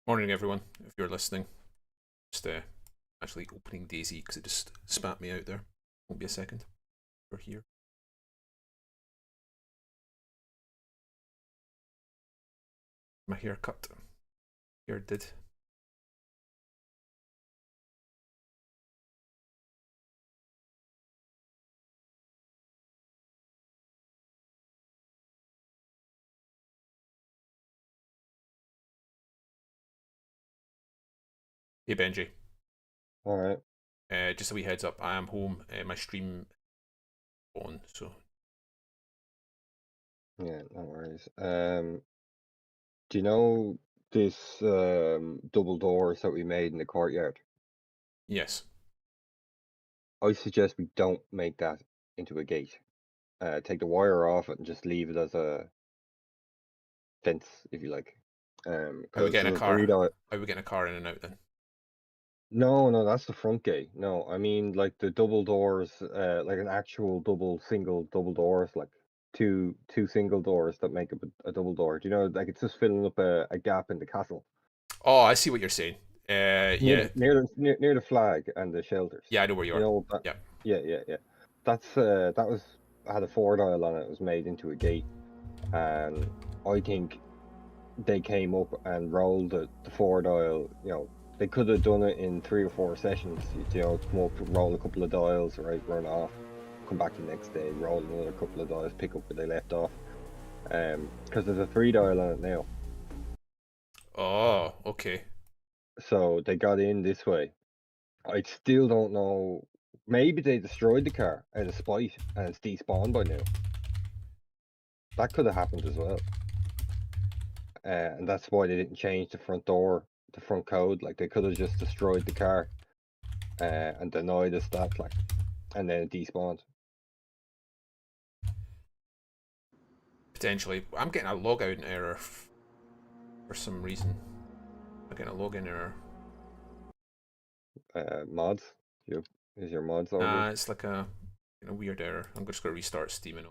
Morning, everyone. If you're listening, just actually opening DayZ because it just spat me out there. Won't be a second. We're here. My hair cut. Hair did. Hey Benji. All right. Just a wee heads up. I am home. My stream on. So Yeah, no worries. Do you know this double doors that we made in the courtyard? yes. I suggest we don't make that into a gate. Take the wire off it and just leave it as a fence, if you like. How are we Because getting a there's a car? burrito. How are we getting a car in and out then? No, that's the front gate. No, I mean like the double doors, like an actual single double doors, like two single doors that make up a double door. Do you know, like it's just filling up a gap in the castle. Oh, I see what you're saying. Yeah, Near the flag and the shelters. yeah. I know where you You are. know that? Yeah. Yeah. That was had a four dial on it. It was made into a gate, and I think they came up and rolled the four dial. You know, they could have done it in 3 or 4 sessions. You know, come up, roll a couple of dials, right, run off, come back the next day, roll another couple of dials, pick up where they left off. Because there's a three dial on it now, Oh, okay. so they got in this way. I still don't know. Maybe they destroyed the car out of spite and it's despawned by now. That could have happened as well. And that's why they didn't change the front door, the front code. Like they could have just destroyed the car and denied us that, like, and then it despawned. Potentially. I'm getting a logout error for some reason. I'm getting a login error. Mods. You, is your mods all good? Nah, it's like a weird error. I'm just gonna restart Steam and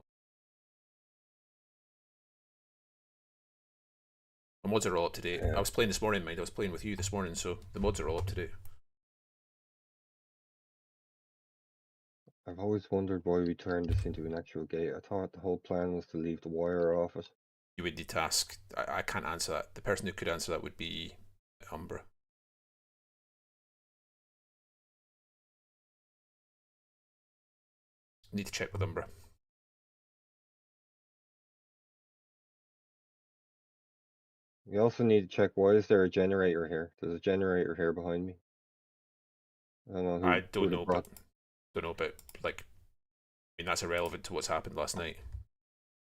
the mods are all up to date. I Yeah. was playing this morning, mind. I was playing with you this morning, so the mods are all up to date. I've always wondered why we turned this into an actual gate. I thought the whole plan was to leave the wire off it. You would detask. I can't answer that. The person who could answer that would be Umbra. Need to check with Umbra. We also need to check, why is there a generator here? There's a generator here behind me. I don't know I who don't would have know, brought. but don't know, but like, I mean, that's irrelevant to what's happened last night.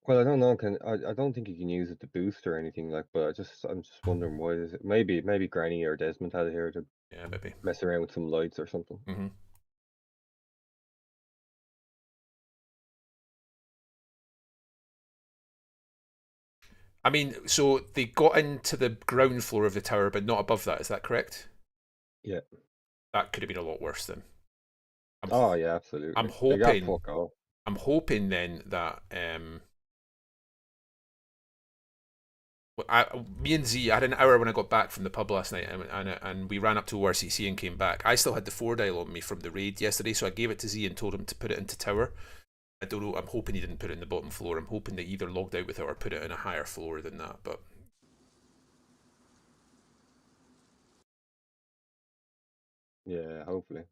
Well, I don't know. I don't think you can use it to boost or anything, like. But I'm just wondering, why is it? Maybe Granny or Desmond had it here to Yeah, maybe. mess around with some lights or something. hmm I mean, so they got into the ground floor of the tower, but not above that. Is that correct? Yeah. That could have been a lot worse then. I'm Oh yeah, I'm absolutely. They got hoping fuck all. I'm hoping then that me and Z, I had an hour when I got back from the pub last night, and we ran up to ORCC and came back. I still had the four dial on me from the raid yesterday, so I gave it to Z and told him to put it into tower. I don't know. I'm hoping he didn't put it in the bottom floor. I'm hoping they either logged out with it or put it in a higher floor than that. But Yeah, hopefully. I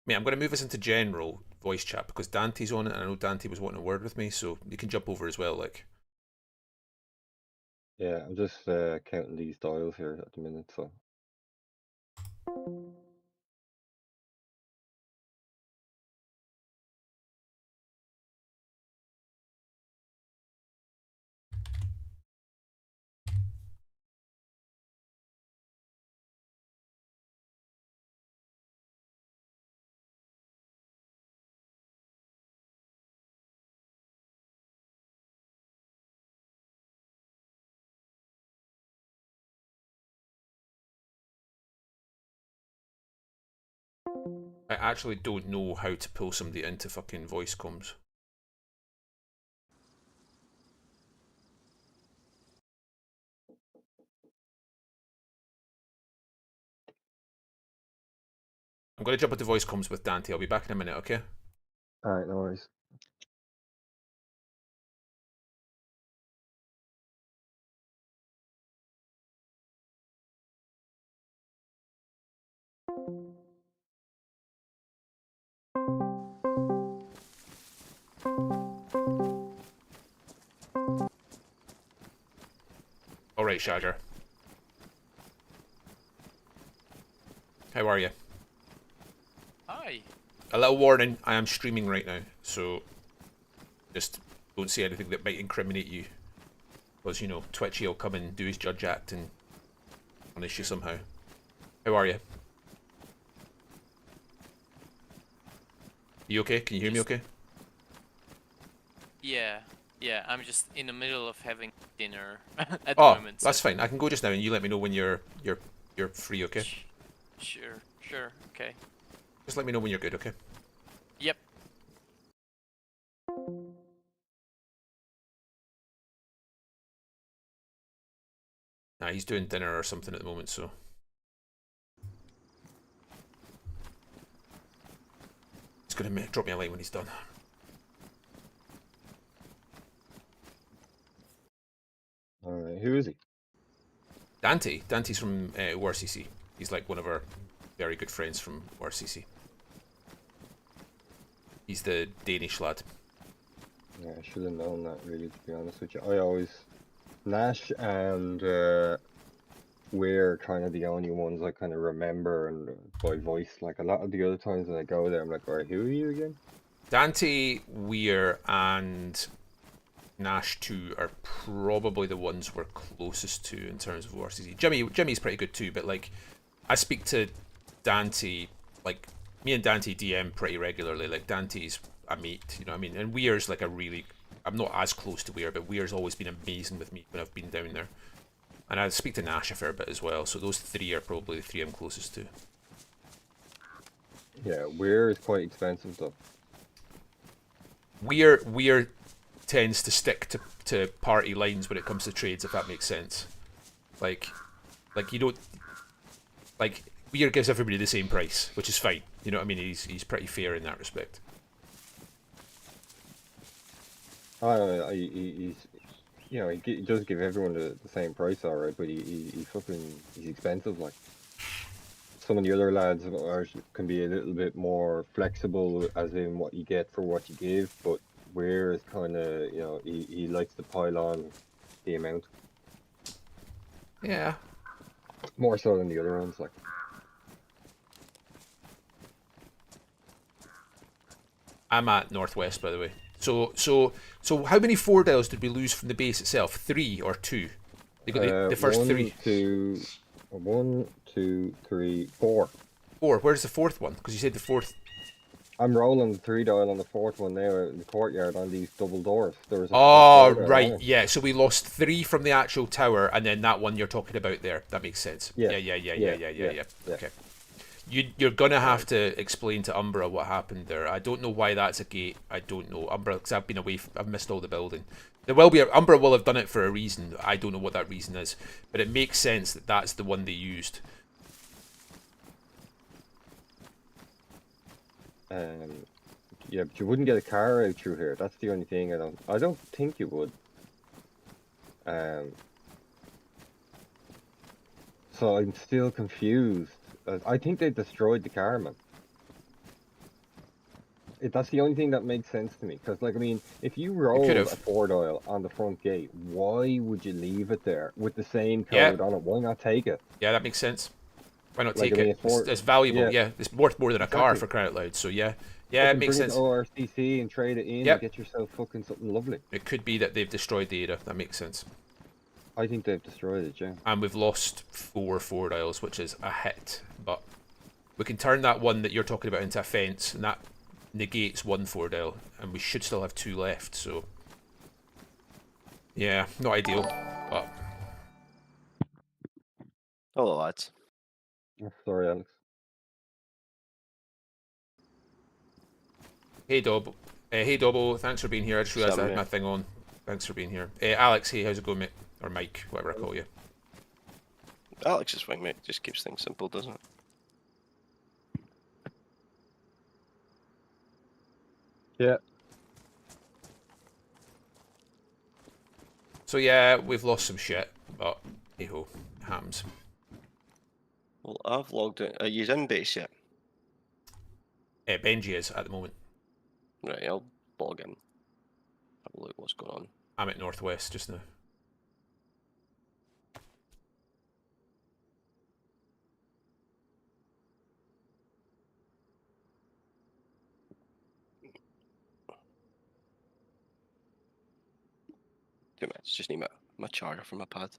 mean, I'm going to move us into general voice chat because Dante's on it, and I know Dante was wanting a word with me, so you can jump over as well. Like, Yeah, I'm just counting these dials here at the minute. So I actually don't know how to pull somebody into fucking voice comms. I'm going to jump into voice comms with Dante. I'll be back in a minute, okay? Alright, no worries. All right, Shager. How are you? Hi. A little warning, I am streaming right now, so just don't say anything that might incriminate you. Because, you know, Twitchy will come and do his judge act and punish you somehow. How are you? You okay? Can you hear me okay? Yeah, I'm just in the middle of having dinner at the Oh, moment. that's fine. I can go just now and you let me know when you're free, okay? Sure, okay. Just let me know when you're good, okay? Yep. Nah, he's doing dinner or something at the moment, so... He's gonna drop me a line when he's done. Alright, who is he? Dante. Dante's from ORCC. He's like one of our very good friends from ORCC. He's the Danish lad. Yeah, I should have known that, really, to be honest with you. I always... Nash and we're kind of the only ones I kind of remember and by voice. Like, a lot of the other times when I go there, I'm like, alright, who are you again? Dante, Weir, and Nash 2 are probably the ones we're closest to in terms of ORCC. Jimmy's pretty good too, but like, I speak to Dante, like, me and Dante DM pretty regularly. Like, Dante's a mate, you know what I mean? And Weir's like a really... I'm not as close to Weir, but Weir's always been amazing with me when I've been down there. And I speak to Nash a fair bit as well, so those three are probably the three I'm closest to. Yeah, Weir is quite expensive though. Weir tends to stick to party lines when it comes to trades, if that makes sense. Like you don't... Like, Weir gives everybody the same price, which is fine. You know what I mean? He's pretty fair in that respect. He's, you know, he does give everyone the same price, alright, but he's expensive. Like, some of the other lads can be a little bit more flexible, as in what you get for what you give, but Weir is kind of, you know, he likes to pile on the amount. Yeah. More so than the other ones, like. I'm at Northwest, by the way. So how many 4 dials did we lose from the base itself? 3 or 2? They got the first 3. 1, 2, 3, 4. 4. Where's the 4th one? Because you said the 4th. I'm rolling the 3 dial on the 4th one now in the courtyard on these double doors. There was a Oh, right, yeah. So we lost 3 from the actual tower, and then that one you're talking about there. That makes sense. Yeah. Okay. You're gonna have to explain to Umbra what happened there. I don't know why that's a gate. I don't know Umbra, because I've been away. I've missed all the building. There will be Umbra will have done it for a reason. I don't know what that reason is, but it makes sense that that's the one they used. Yeah, but you wouldn't get a car out through here. That's the only thing I don't think you would. So I'm still confused. I think they destroyed the car, man. That's the only thing that makes sense to me. Because, like, I mean, if you roll a 4 dial on the front gate, why would you leave it there with the same code on it? Why not take it? Yeah, that makes sense. Why not Like, take it? It's valuable. Yeah, it's worth more than a car for crying out loud. So yeah, it makes sense. Bring it to ORCC and trade it in and get yourself fucking something lovely. It could be that they've destroyed the Ada. That makes sense. I think they've destroyed it, yeah. And we've lost 4 4 dials, which is a hit. But we can turn that one that you're talking about into a fence, and that negates 1 4 dial, and we should still have 2 left. So yeah, not ideal. But hello, lads. Oh, sorry, Alex. Hey, Dobbo. Hey, Dobbo. Thanks for being here. I just realised I had my thing on. Thanks for being here. Alex, hey, how's it going, mate? Or Mike, whatever I call you. Alex is fine, mate. Just keeps things simple, doesn't it? Yeah. So yeah, we've lost some shit, but hey ho, happens. Well, I've logged in. Are you in base yet? Benji is at the moment. Right, I'll log in. Have a look what's going on. I'm at Northwest just now. Two minutes. Just need my charger for my pad.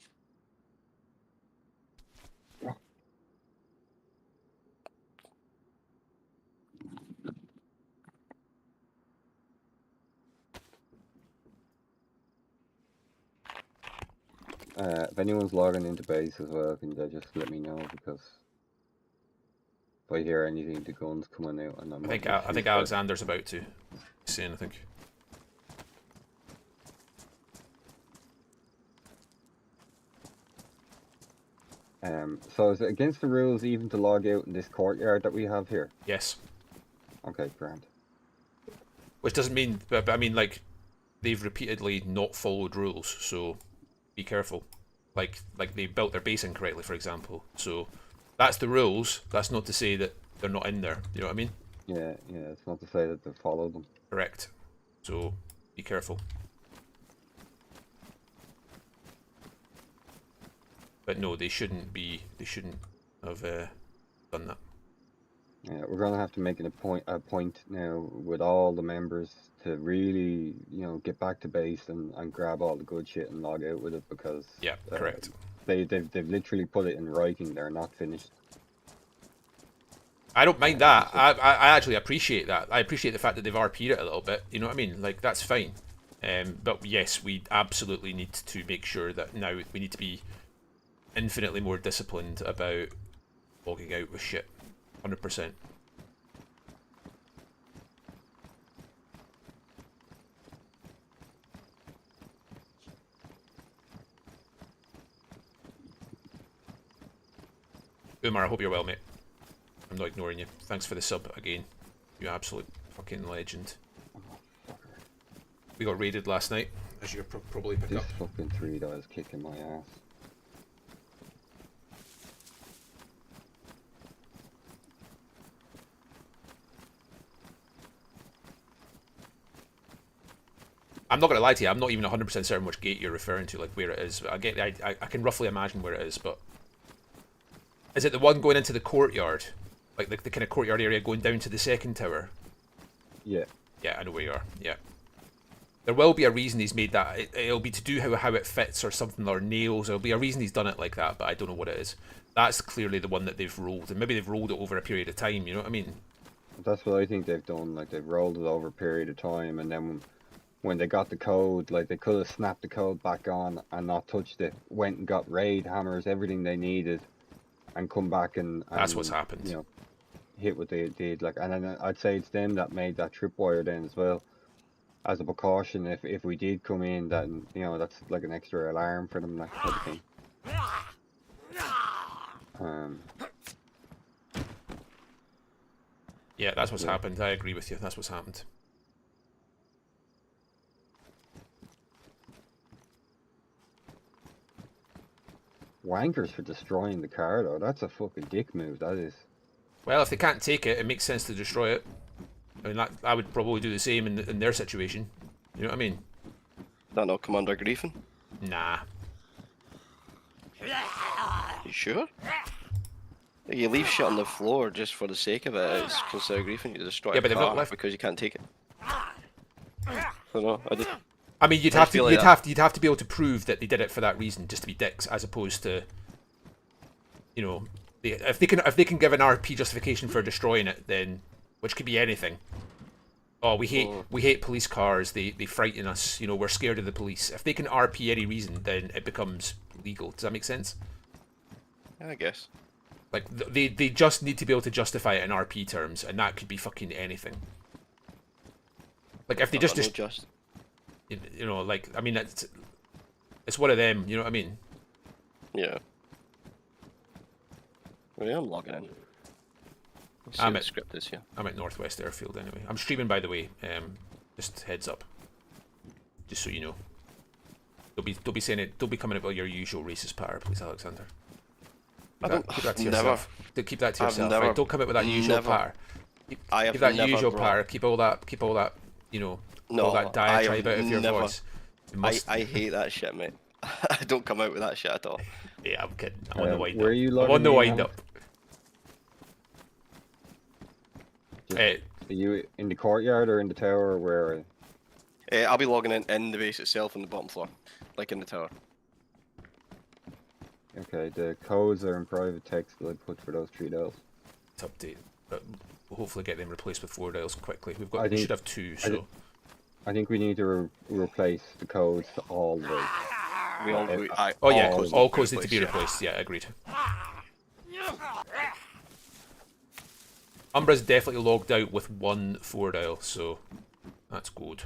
If anyone's logging into base as well, can they just let me know, because if I hear anything, the guns coming out, and I think Alexander's about to say anything. So is it against the rules even to log out in this courtyard that we have here? Yes. Okay, grand. Which doesn't mean, but I mean, like, they've repeatedly not followed rules, so be careful. Like they built their base incorrectly, for example. So that's the rules. That's not to say that they're not in there. You know what I mean? Yeah, it's not to say that they followed them. Correct. So be careful. But no, they shouldn't be. They shouldn't have done that. Yeah, we're gonna have to make a point now with all the members to really, get back to base and grab all the good shit and log out with it, because Yeah, correct. They've literally put it in writing. They're not finished. I don't mind that. I actually appreciate that. I appreciate the fact that they've RP'd it a little bit. You know what I mean? Like, that's fine. But yes, we absolutely need to make sure that now we need to be infinitely more disciplined about logging out with shit. 100%. Umar, I hope you're well, mate. I'm not ignoring you. Thanks for the sub again. You absolute fucking legend. We got raided last night, as you probably picked This up. fucking 3 is kicking my ass. I'm not going to lie to you, I'm not even 100% certain which gate you're referring to, like where it is. I can roughly imagine where it is, but... Is it the one going into the courtyard? Like the kind of courtyard area going down to the second tower? Yeah. Yeah, I know where you are, yeah. There will be a reason he's made that. It'll be to do how it fits or something, or nails. There'll be a reason he's done it like that, but I don't know what it is. That's clearly the one that they've rolled, and maybe they've rolled it over a period of time, you know what I mean? That's what I think they've done. Like, they've rolled it over a period of time, and then when they got the code, like, they could have snapped the code back on and not touched it. Went and got raid hammers, everything they needed, and come back and That's what's happened. Hit what they did. Like, and then I'd say it's them that made that tripwire then as well, as a precaution. If we did come in, that that's like an extra alarm for them, that type of thing. Yeah, that's what's happened. I agree with you. That's what's happened. Wankers for destroying the car, though. That's a fucking dick move, that is. Well, if they can't take it, it makes sense to destroy it. I mean, I would probably do the same in their situation. You know what I mean? That not Commander Griffin? Nah. You sure? You leave shit on the floor just for the sake of it. It's considered griefing. You destroy Yeah, a but they've car not left because you can't take it. I don't know. I mean, you'd I have feel to like you'd have to be able to prove that they did it for that reason, just to be dicks, as opposed to, if they can give an RP justification for destroying it, then which could be anything. Oh, we hate police cars. They frighten us. We're scared of the police. If they can RP any reason, then it becomes legal. Does that make sense? I guess. Like they just need to be able to justify it in RP terms, and that could be fucking anything. Like if they just like, I mean, it's one of them. You know what I mean? Yeah. Well, yeah, I'm logging in. Let's see I'm what at the script is here. I'm at Northwest Airfield anyway. I'm streaming, by the way. Just heads up. Just so you know. Don't be saying it. Don't be coming up with your usual racist patter, please, Alexander. Keep that to yourself. Keep that to yourself. Right? Don't come up with that usual patter. Keep that usual patter. Keep all that. You know. All that diatribe out of your voice. I hate that shit, mate. I don't come out with that shit at all. Yeah, I'm kidding. I'm on the wind up. Where are you I'm on the logging wind in, up. Are you in the courtyard or in the tower, or where are you? I'll be logging in the base itself on the bottom floor, like in the tower. Okay, the codes are in private text that I put for those 3 dials. To update, but we'll hopefully get them replaced with 4 dials quickly. We should have 2, so. I think we need to replace the codes to all the way. All codes need to be replaced. Yeah, agreed. Umbra's definitely logged out with 1 4 dial, so that's good.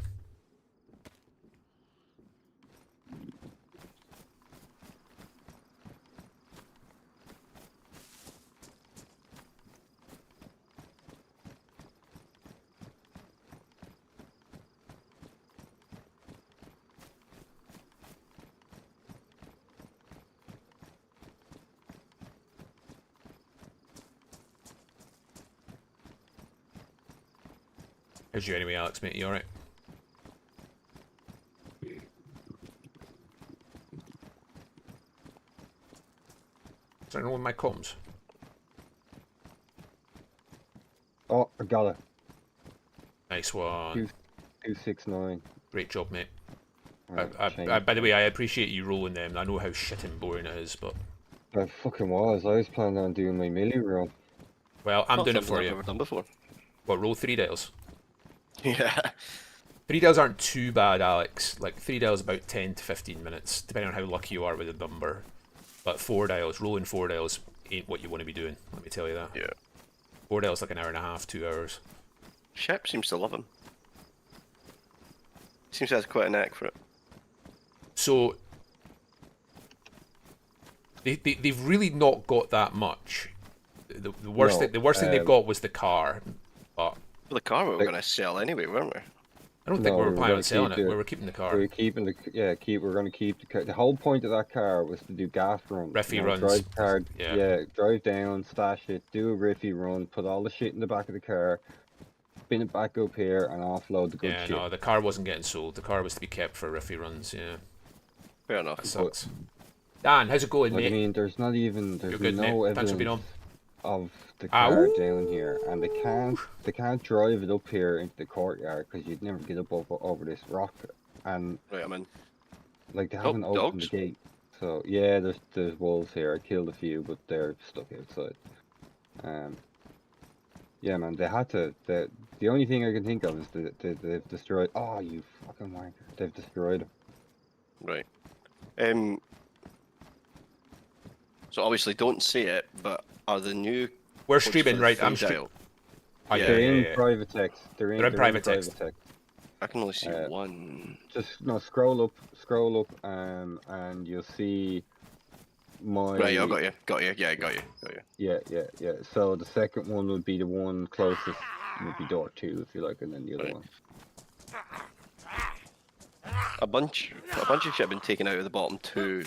How's you anyway, Alex, mate? You alright? Is there anyone with my comms? Oh, I got it. Nice one. 269. Great job, mate. Right, by the way, I appreciate you rolling them. I know how shit and boring it is, but... I fucking was. I was planning on doing my melee run. Well, I'm doing it Something for I've you. never done before. What, roll 3 dials? Yeah. 3 dials aren't too bad, Alex. Like, 3 dials about 10 to 15 minutes, depending on how lucky you are with the number. But 4 dials, rolling 4 dials ain't what you want to be doing, let me tell you that. Yeah. 4 dials like an hour and a half, 2 hours. Shep seems to love him. Seems to have quite a knack for it. So, they've really not got that much. The worst thing they've got was the car. But Well, the car we were going to sell anyway, weren't we? I don't think we were planning gonna on selling keep it. We were keeping the car. We're keeping the we're going to keep the car. The whole point of that car was to do gas runs. Riffy runs. Drive the car, Yeah. drive down, stash it, do a riffy run, put all the shit in the back of the car, spin it back up here, and offload the good shit. No, the car wasn't getting sold. The car was to be kept for riffy runs. Yeah, Fair enough. that sucks. Dan, how's it going, Like, mate? I mean, there's no good, no mate. Thanks for being evidence on. of the car down here, and they can't drive it up here into the courtyard because you'd never get up over this rock, and Right, I'm in. like they haven't opened dogs? the gate. So yeah, there's wolves here. I killed a few, but they're stuck outside. Yeah, man, they had to. The only thing I can think of is that they've destroyed. Oh, you fucking wanker! They've destroyed them. Right. So obviously don't say it, but are the new... We're codes streaming, for the right? free I'm streaming. dial- Oh, yeah, They're yeah, in yeah. private text. They're in private text. I can only see Uh, one. Just no, scroll up, and you'll see my. Right, I got you. Yeah, I got you. Yeah. So the second one would be the one closest. Would be door 2, if you like, and then the other Right. one. A bunch of shit have been taken out of the bottom 2.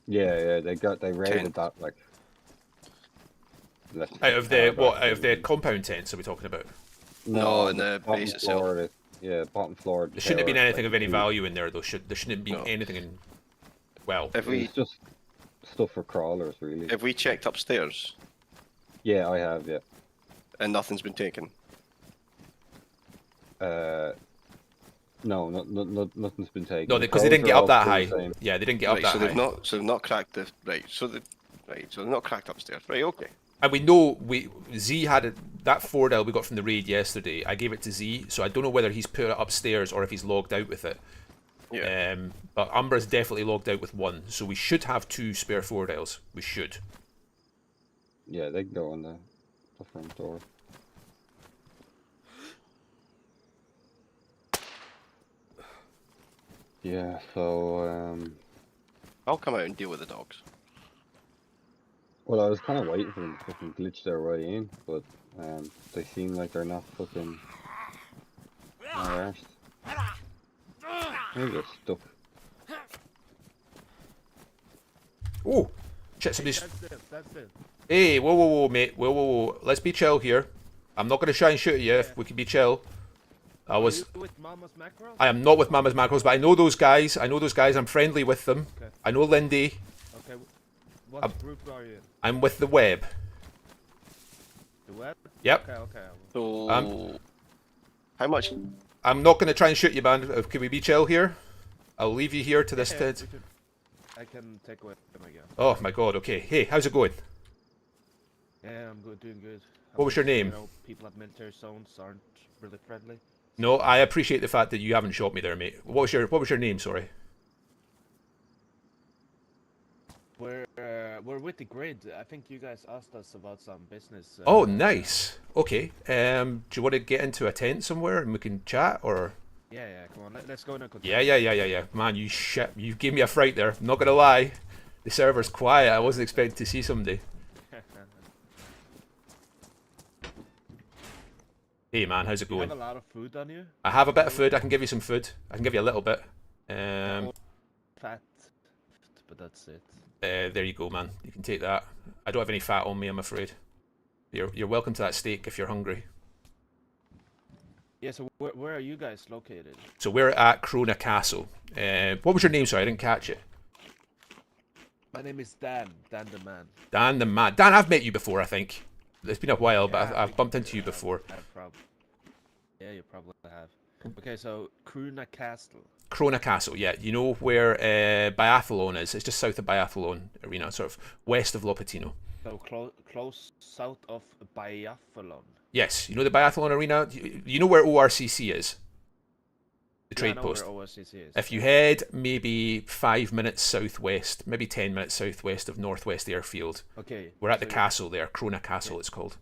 Yeah, they raided Tent. that like. Out of the compound tents are we talking about? No, in the bottom base itself. floor. Bottom floor. There shouldn't have been anything of any value. value in there, though. There shouldn't have been No. anything in. Well, If we It's just stuff for crawlers, really. checked upstairs Yeah, I have. Yeah. and nothing's been taken. No, nothing's been taken. no, The because they codes didn't get are up that all high. still the same. Yeah, they didn't get up Right, that so high. they've not cracked the so they've not cracked upstairs. Right, okay. And we know Z had that 4 dial we got from the raid yesterday. I gave it to Z, so I don't know whether he's put it upstairs or if he's logged out with it. Yeah. But Umbra's definitely logged out with 1, so we should have 2 spare 4 dials. We should. Yeah, they can go on the front door. Yeah, so I'll come out and deal with the dogs. well, I was kind of waiting for them to fucking glitch their way in, but they seem like they're not fucking arsed. Maybe it's stuck. Oh, shit! Somebody's. That's it. Hey, whoa, mate. Whoa. Let's be chill here. I'm not gonna try and shoot you. If we can be chill. I Are was. you with Mama's Macro? I am not with Mama's Macros, but I know those guys. I'm friendly with them. Okay. I know Lindy. Okay. What group are you in? I'm with the web. The web? Yep. Okay. So, how much? I'm not gonna try and shoot you, man. Can we be chill here? I'll leave you here to this tent. I can take away them, I guess. Oh my god. Okay. Hey, how's it going? Yeah, I'm good, doing good. What was your name? You know, people at military zones aren't really friendly. No, I appreciate the fact that you haven't shot me there, mate. What was your name? Sorry. We're with the grid. I think you guys asked us about some business. Oh, nice. Okay. Do you want to get into a tent somewhere and we can chat, or? Yeah. Come on, let's go in and Yeah. Man, you gave me a fright there. I'm not gonna lie. The server's quiet. I wasn't expecting to see somebody. Hey man, how's it You have going? a lot of food on you. I have a bit of food. I can give you some food. I can give you a little bit. Fat, but that's it. There you go, man. You can take that. I don't have any fat on me, I'm afraid. You're welcome to that steak if you're hungry. Yeah. So where are you guys located? So we're at Krona Castle. What was your name? Sorry, I didn't catch it. My name is Dan. Dan the man. Dan the man. Dan, I've met you before, I think. It's been a while, but Yeah, I've bumped into you before. Yeah, you probably have. Okay, so Krona Castle. Krona Castle, yeah. You know where Biathlon is? It's just south of Biathlon Arena, sort of west of Lopatino. So close south of Biathlon. Yes, you know the Biathlon Arena? You know where ORCC is? The trade I know post. where OSCC is. If you head maybe 5 minutes southwest, maybe 10 minutes southwest of Northwest Airfield, okay, we're at the so castle there. Krona Castle, it's called.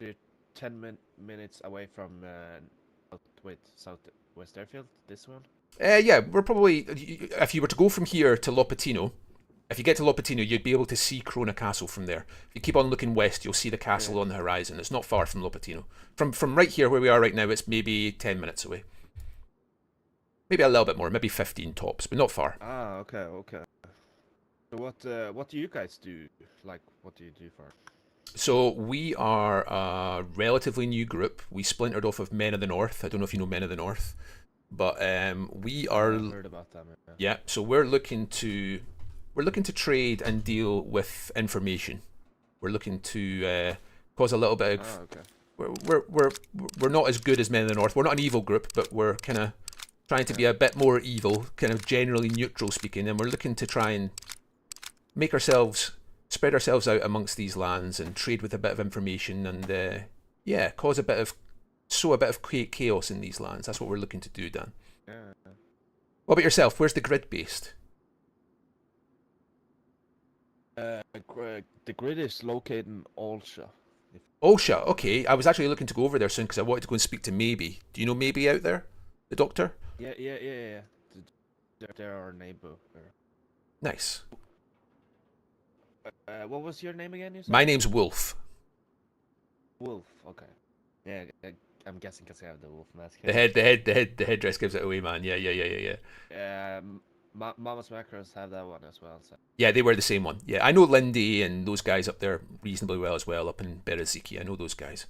you're 10 minutes away from Southwest Airfield. This one. Yeah, we're probably. If you were to go from here to Lopatino, if you get to Lopatino, you'd be able to see Krona Castle from there. If you keep on looking west, you'll see the castle on the horizon. It's not far from Lopatino. From right here where we are right now, it's maybe 10 minutes away. Maybe a little bit more, maybe 15 tops, but not far. Ah, okay. So what do you guys do? Like, what do you do for? So we are a relatively new group. We splintered off of Men of the North. I don't know if you know Men of the North, but we are. I've heard about them. Yeah, so we're looking to trade and deal with information. We're looking to cause a little bit of. Ah, okay. We're not as good as Men of the North. We're not an evil group, but we're kind of trying to be a bit more evil, kind of generally neutral speaking, and we're looking to try and spread ourselves out amongst these lands and trade with a bit of information and sow a bit of chaos in these lands. That's what we're looking to do, Dan. Yeah. What about yourself? Where's the grid based? The grid is located in Alsha. Olsha, okay. I was actually looking to go over there soon because I wanted to go and speak to Maybe. Do you know Maybe out there? The doctor? Yeah. They're our neighbor. Nice. What was your name again? You said? My name's Wolf. Wolf. Okay. Yeah, I'm guessing because I have the wolf mask. The headdress gives it away, man. Yeah. Mama's Macros have that one as well. So. Yeah, they wear the same one. Yeah, I know Lindy and those guys up there reasonably well as well, up in Bereziki. I know those guys.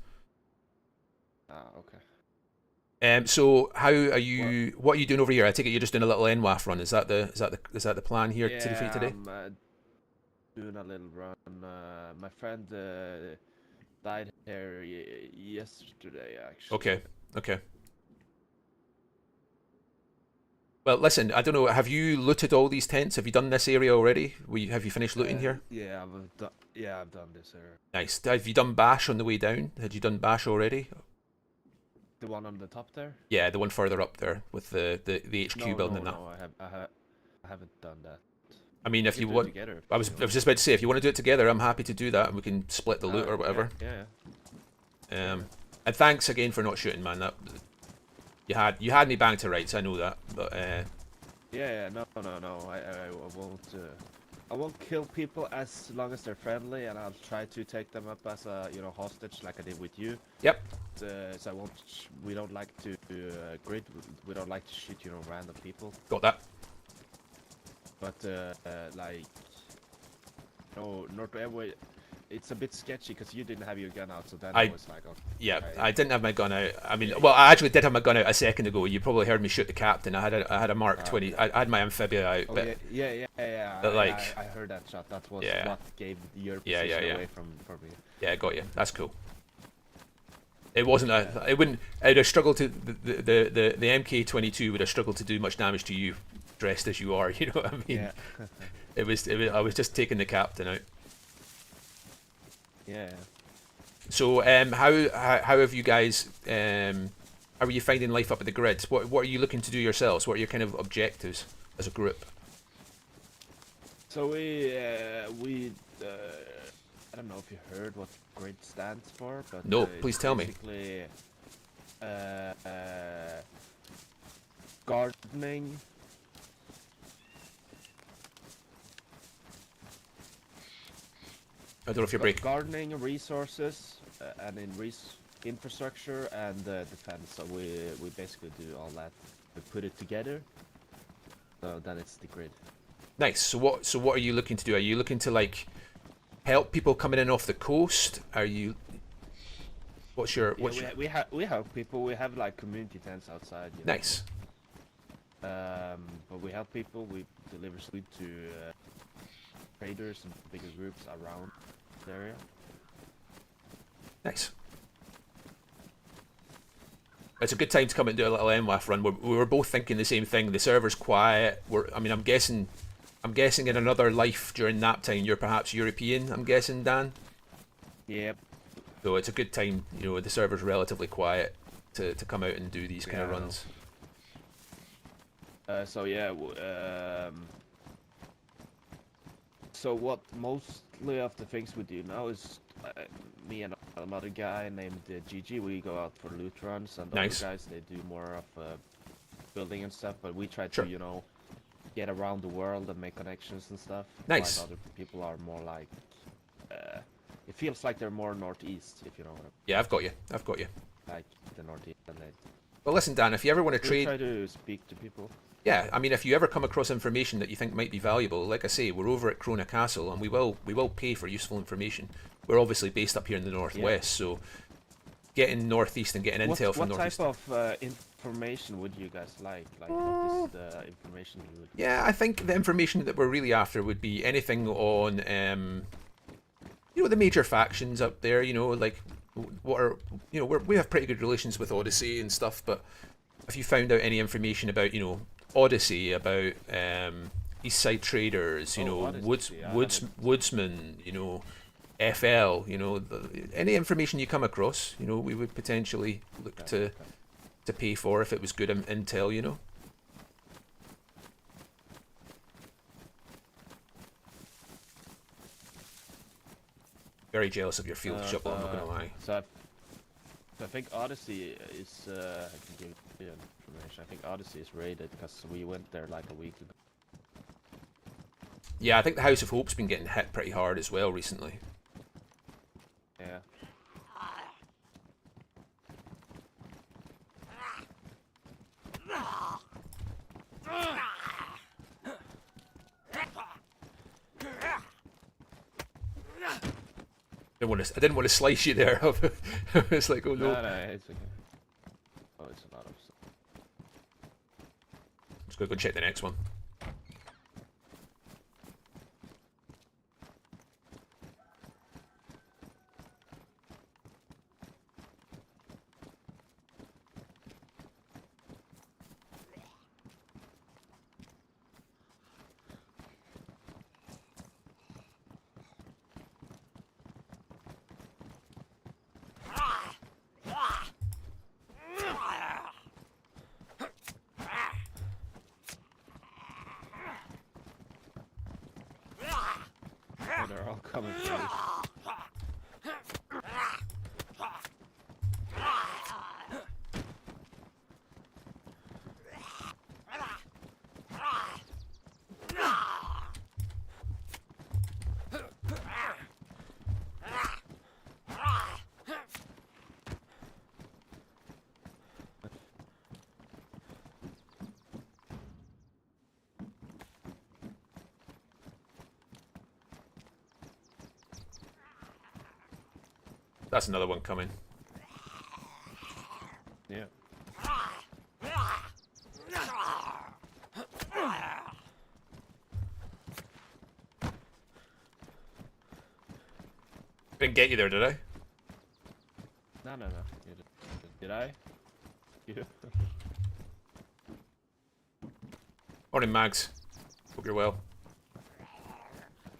Ah, okay. So how are you? What are you doing over here? I take it you're just doing a little NWAF run. Is that the plan here to defeat today? I'm doing a little run. My friend died here yesterday, actually. Okay. Well, listen. I don't know. Have you looted all these tents? Have you done this area already? Have you finished looting here? Yeah, I've done this area. Nice. Have you done Bash on the way down? Had you done Bash already? The one on the top there? Yeah, the one further up there with the HQ building and that. No, I haven't done that. I mean, if We you can do it want, together, I was just about to say, if you want to do it together, I'm happy to do that, and we can split the loot or whatever. Yeah. And thanks again for not shooting, man. That you had me banged to rights. I know that, but No. I won't I won't kill people as long as they're friendly, and I'll try to take them up as a hostage, like I did with you. Yep. So I won't. We don't like to grid. We don't like to shoot random people. Got that. But like, not every. It's a bit sketchy because you didn't have your gun out, so then I was like, okay. Yeah, I didn't have my gun out. I mean, well, I actually did have my gun out a second ago. You probably heard me shoot the captain. I had a Mark 20. I had my amphibia out. Oh, but yeah. But I heard that shot. That was what gave your position away from me. Yeah, got you. That's cool. It wasn't a. It wouldn't. I'd have struggled to the MK22 would have struggled to do much damage to you, dressed as you are. You know what I mean? Yeah. it was. I was just taking the captain out. Yeah. So, how have you guys? How are you finding life up at the grid? What are you looking to do yourselves? What are your kind of objectives as a group? So we I don't know if you heard what grid stands for, but no, please tell me. Basically, gardening. I don't know if you're breaking. Gardening, resources, and infrastructure and defense. So we basically do all that. We put it together. So that it's the grid. Nice. So what are you looking to do? Are you looking to like help people coming in off the coast? Are you? What's your? We help people. We have like community tents outside. Nice. But we help people. We deliver food to traders and bigger groups around the area. Nice. It's a good time to come and do a little MWAF run. We were both thinking the same thing. The server's quiet. I'm guessing in another life during nap time, you're perhaps European. I'm guessing, Dan. Yep. So it's a good time. The server's relatively quiet to come out and do these kind of runs. So what mostly of the things we do now is me and another guy named GG. We go out for loot runs, and the other guys they do more of building and stuff. But we try to get around the world and make connections and stuff. Nice. While other people are more like it feels like they're more northeast, if you know what I mean. Yeah, I've got you. Like the northeast. And well, listen, Dan. If you ever want to trade, try to speak to people. Yeah, I mean, if you ever come across information that you think might be valuable, like I say, we're over at Krona Castle, and we will pay for useful information. We're obviously based up here in the northwest, so getting northeast and getting intel from northeast. What type of information would you guys like? Like, what is the information you would? Yeah, I think the information that we're really after would be anything on, the major factions up there. Like what are, we have pretty good relations with Odyssey and stuff, but if you found out any information about, Odyssey, about East Side Traders, Woodsman, FL, any information you come across, we would potentially look to pay for if it was good intel, Very jealous of your field shop, I'm not gonna lie. So I think Odyssey is, I can give you information. I think Odyssey is raided because we went there like a week ago. Yeah, I think the House of Hope's been getting hit pretty hard as well recently. Yeah. I didn't want to slice you there. It's like, oh no. No, it's okay. Oh, it's a lot of stuff. Let's go and check the next one. Oh, they're all coming through. That's another one coming. Yeah. Didn't get you there, did I? No. You did I? You? Morning, Mags. Hope you're well.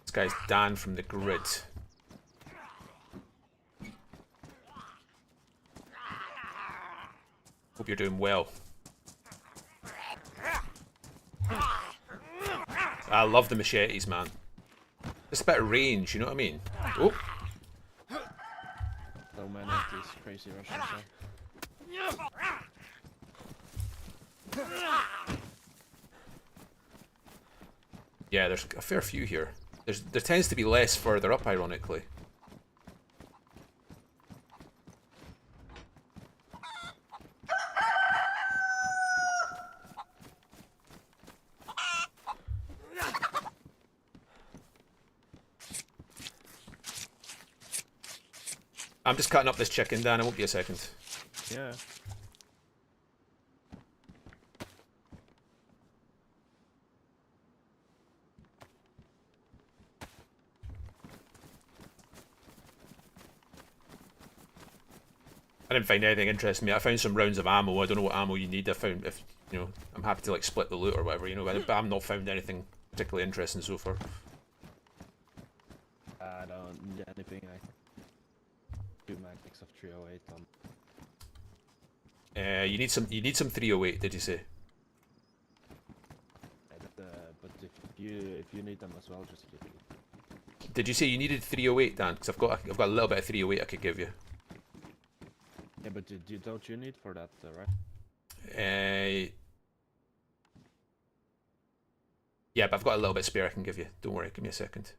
This guy's Dan from the grid. Hope you're doing well. I love the machetes, man. Just a bit of range, you know what I mean? Oh. So many of these crazy Russians. Yeah, there's a fair few here. There tends to be less further up, ironically. I'm just cutting up this chicken, Dan. It won't be a second. Yeah. I didn't find anything interesting me. I found some rounds of ammo. I don't know what ammo you need. I found, if you know, I'm happy to like split the loot or whatever, you know. But I've not found anything particularly interesting so far. I don't need anything. I do magnets of 308 on. You need some 308. Did you say? But if you need them as well, just give me. Did you say you needed 308, Dan? Because I've got a little bit of 308 I could give you. Yeah, but don't you need for that, right? Yeah, but I've got a little bit spare I can give you. Don't worry, give me a second.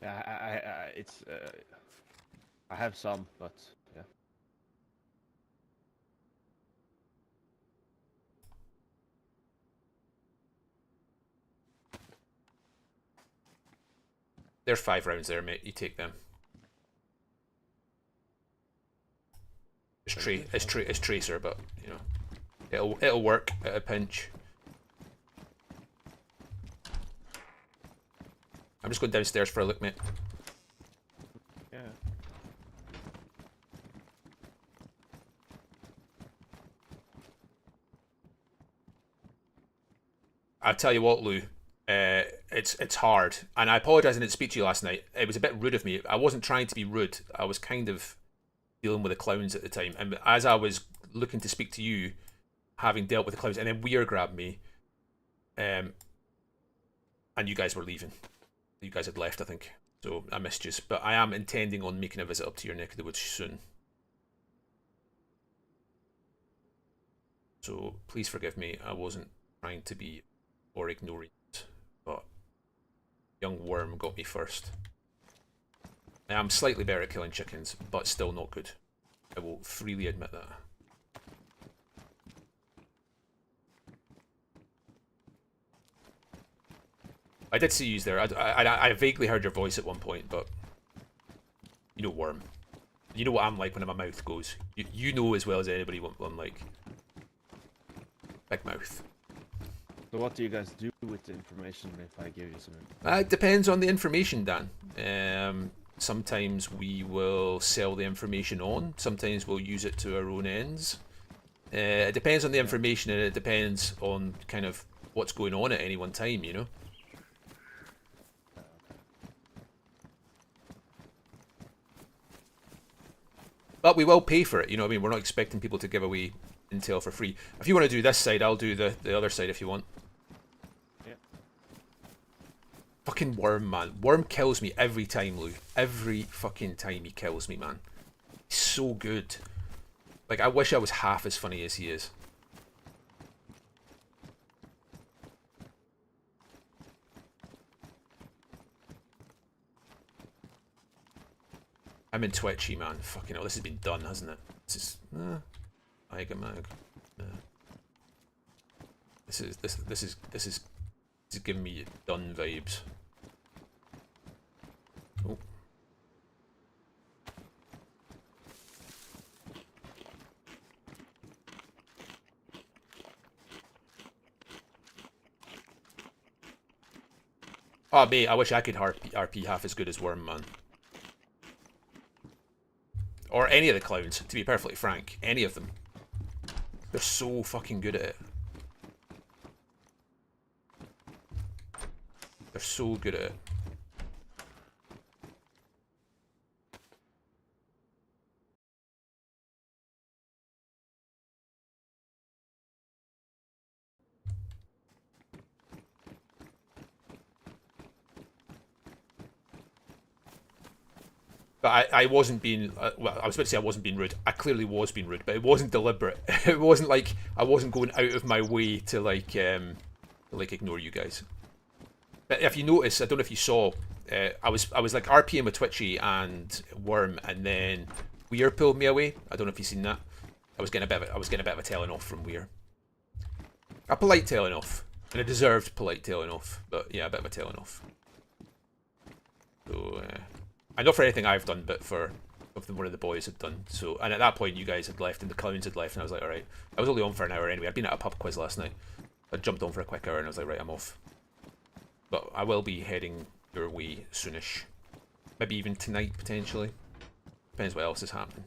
Yeah, I have some, but yeah. There's 5 rounds there, mate. You take them. It's tracer, but you know, it'll work at a pinch. I'm just going downstairs for a look, mate. Yeah. I'll tell you what, Lou. It's hard, and I apologise I didn't speak to you last night. It was a bit rude of me. I wasn't trying to be rude. I was kind of dealing with the clowns at the time, and as I was looking to speak to you, having dealt with the clowns, and then Weir grabbed me, and you guys were leaving. You guys had left, I think, so I missed you. But I am intending on making a visit up to your neck of the woods soon. So please forgive me. I wasn't trying to be or ignoring it, but young worm got me first. I am slightly better at killing chickens, but still not good. I will freely admit that. I did see you there. I vaguely heard your voice at one point, but you know, worm. You know what I'm like when my mouth goes. You know as well as anybody what I'm like. Big mouth. So what do you guys do with the information if I give you some? It depends on the information, Dan. Sometimes we will sell the information on. Sometimes we'll use it to our own ends. It depends on the information, and it depends on kind of what's going on at any one time, you know. But we will pay for it, you know what I mean? We're not expecting people to give away intel for free. If you want to do this side, I'll do the other side if you want. Yeah. Fucking worm, man. Worm kills me every time, Lou. Every fucking time he kills me, man. He's so good. Like, I wish I was half as funny as he is. I'm in Twitchy, man. Fucking hell, this has been done, hasn't it? This is Mag. This is giving me done vibes. Oh, mate, I wish I could RP half as good as Worm, man. Or any of the clowns, to be perfectly frank. Any of them. They're so fucking good at it. They're so good at it. But I wasn't being, well, I was about to say I wasn't being rude. I clearly was being rude, but it wasn't deliberate. It wasn't like I wasn't going out of my way to like ignore you guys. But if you notice, I don't know if you saw, I was like RPing with Twitchy and Worm, and then Weir pulled me away. I don't know if you've seen that. I was getting a bit of a telling off from Weir. A polite telling off, and a deserved polite telling off. But yeah, a bit of a telling off. So. Not for anything I've done, but for something one of the boys had done. So, and at that point, you guys had left and the clowns had left, and I was like, all right. I was only on for an hour anyway. I'd been at a pub quiz last night. I jumped on for a quick hour, and I was like, right, I'm off. But I will be heading your way soonish. Maybe even tonight, potentially. Depends what else is happening.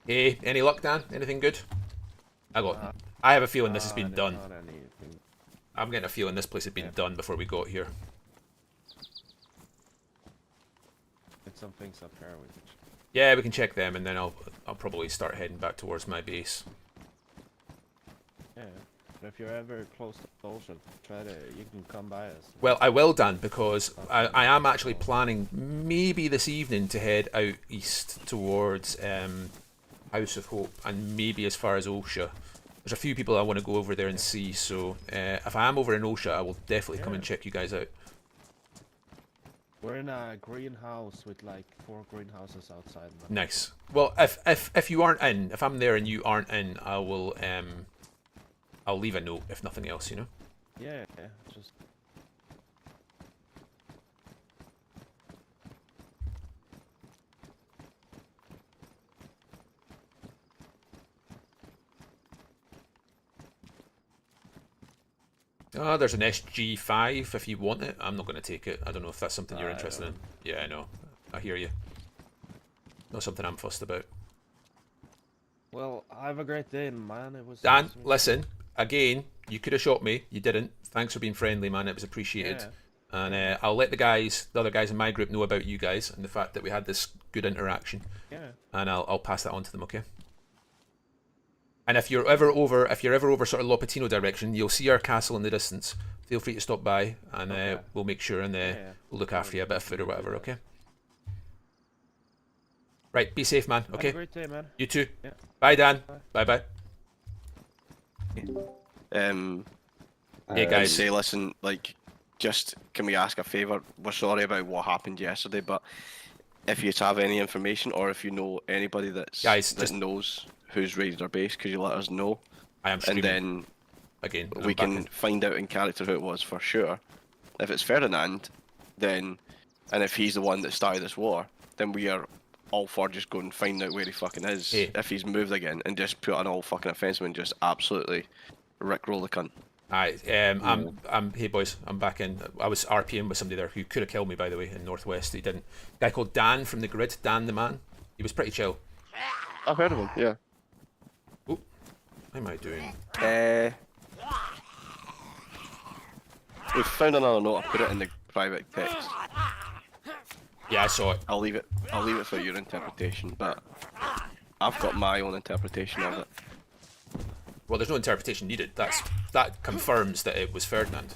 Hey, any luck, Dan? Anything good? I have a feeling this has been done. I'm getting a feeling this place had been done before we got here. Some things up here. Yeah, we can check them, and then I'll probably start heading back towards my base. Yeah, but if you're ever close to the ocean, you can come by us. Well, I will, Dan, because I am actually planning maybe this evening to head out east towards House of Hope, and maybe as far as Osha. There's a few people I want to go over there and see, so if I am over in Osha, I will definitely come and check you guys out. We're in a greenhouse with like 4 greenhouses outside. Nice. Well, if you aren't in, if I'm there and you aren't in, I will I'll leave a note if nothing else, you know. Yeah, just. There's an SG5 if you want it. I'm not going to take it. I don't know if that's something you're interested in. Yeah, I know. I hear you. Not something I'm fussed about. Well, have a great day, man. It was. Dan, listen. Again, you could have shot me. You didn't. Thanks for being friendly, man. It was appreciated. Yeah. And I'll let the other guys in my group know about you guys and the fact that we had this good interaction. Yeah. And I'll pass that on to them, okay? And if you're ever over sort of Lopatino direction, you'll see our castle in the distance. Feel free to stop by, and we'll make sure and we'll look after you, a bit of food or whatever. Okay. Right. Be safe, man. Okay. Have a great day, man. You too. Yeah. Bye, Dan. Bye. Bye. Hey guys. Say, listen, like, just can we ask a favour? We're sorry about what happened yesterday, but if you have any information or if you know anybody that knows who's raided our base, could you let us know? I am streaming. And then again, we can find out in character who it was for sure. If it's Ferdinand, then, and if he's the one that started this war, then we are all for just going and find out where he fucking is. Hey. If he's moved again, and just put on all fucking offensive and just absolutely rickroll the cunt. Alright, hey boys, I'm back in. I was RPing with somebody there who could have killed me, by the way, in Northwest. He didn't. A guy called Dan from the grid, Dan the man. He was pretty chill. I've heard of him, yeah. Oh, how am I doing? We've found another note. I'll put it in the private text. Yeah, I saw it. I'll leave it for your interpretation, but I've got my own interpretation of it. Well, there's no interpretation needed. That confirms that it was Ferdinand.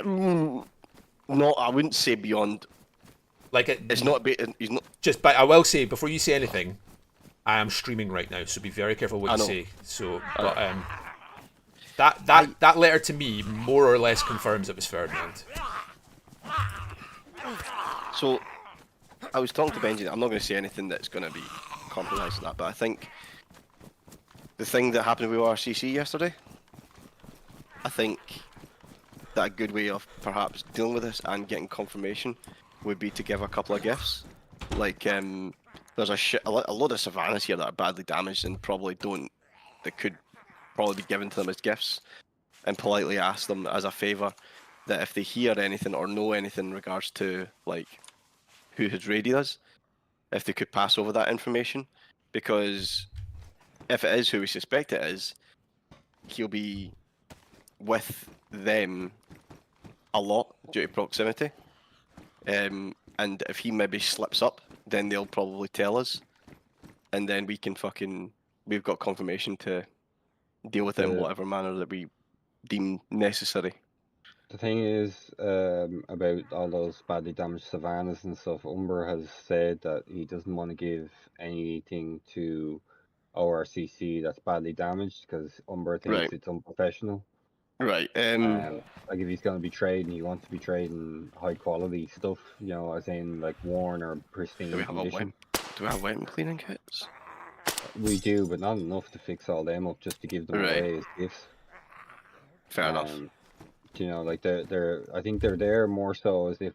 No, I wouldn't say beyond. Like it's not. He's not. Just, but I will say before you say anything, I am streaming right now, so be very careful what you say. So, but that letter to me more or less confirms it was Ferdinand. So, I was talking to Benji. I'm not going to say anything that's going to be compromised in that, but I think the thing that happened with RCC yesterday, I think that a good way of perhaps dealing with this and getting confirmation would be to give a couple of gifts. Like, there's a load of Savannahs here that are badly damaged and probably that could probably be given to them as gifts. and politely ask them as a favour that if they hear anything or know anything in regards to like who had raided us, if they could pass over that information, because if it is who we suspect it is, he'll be with them a lot due to proximity. And if he maybe slips up, then they'll probably tell us, and then we've got confirmation to deal with it in whatever manner that we deem necessary. The thing is, about all those badly damaged savannas and stuff, Umber has said that he doesn't want to give anything to ORCC that's badly damaged because Umber thinks it's unprofessional. Right. Like if he's going to be trading, he wants to be trading high quality stuff, you know, as in like worn or pristine condition. Do we have weapon cleaning kits? We do, but not enough to fix all them up, just to give them away as gifts. Fair enough. You know, like I think they're there more so as if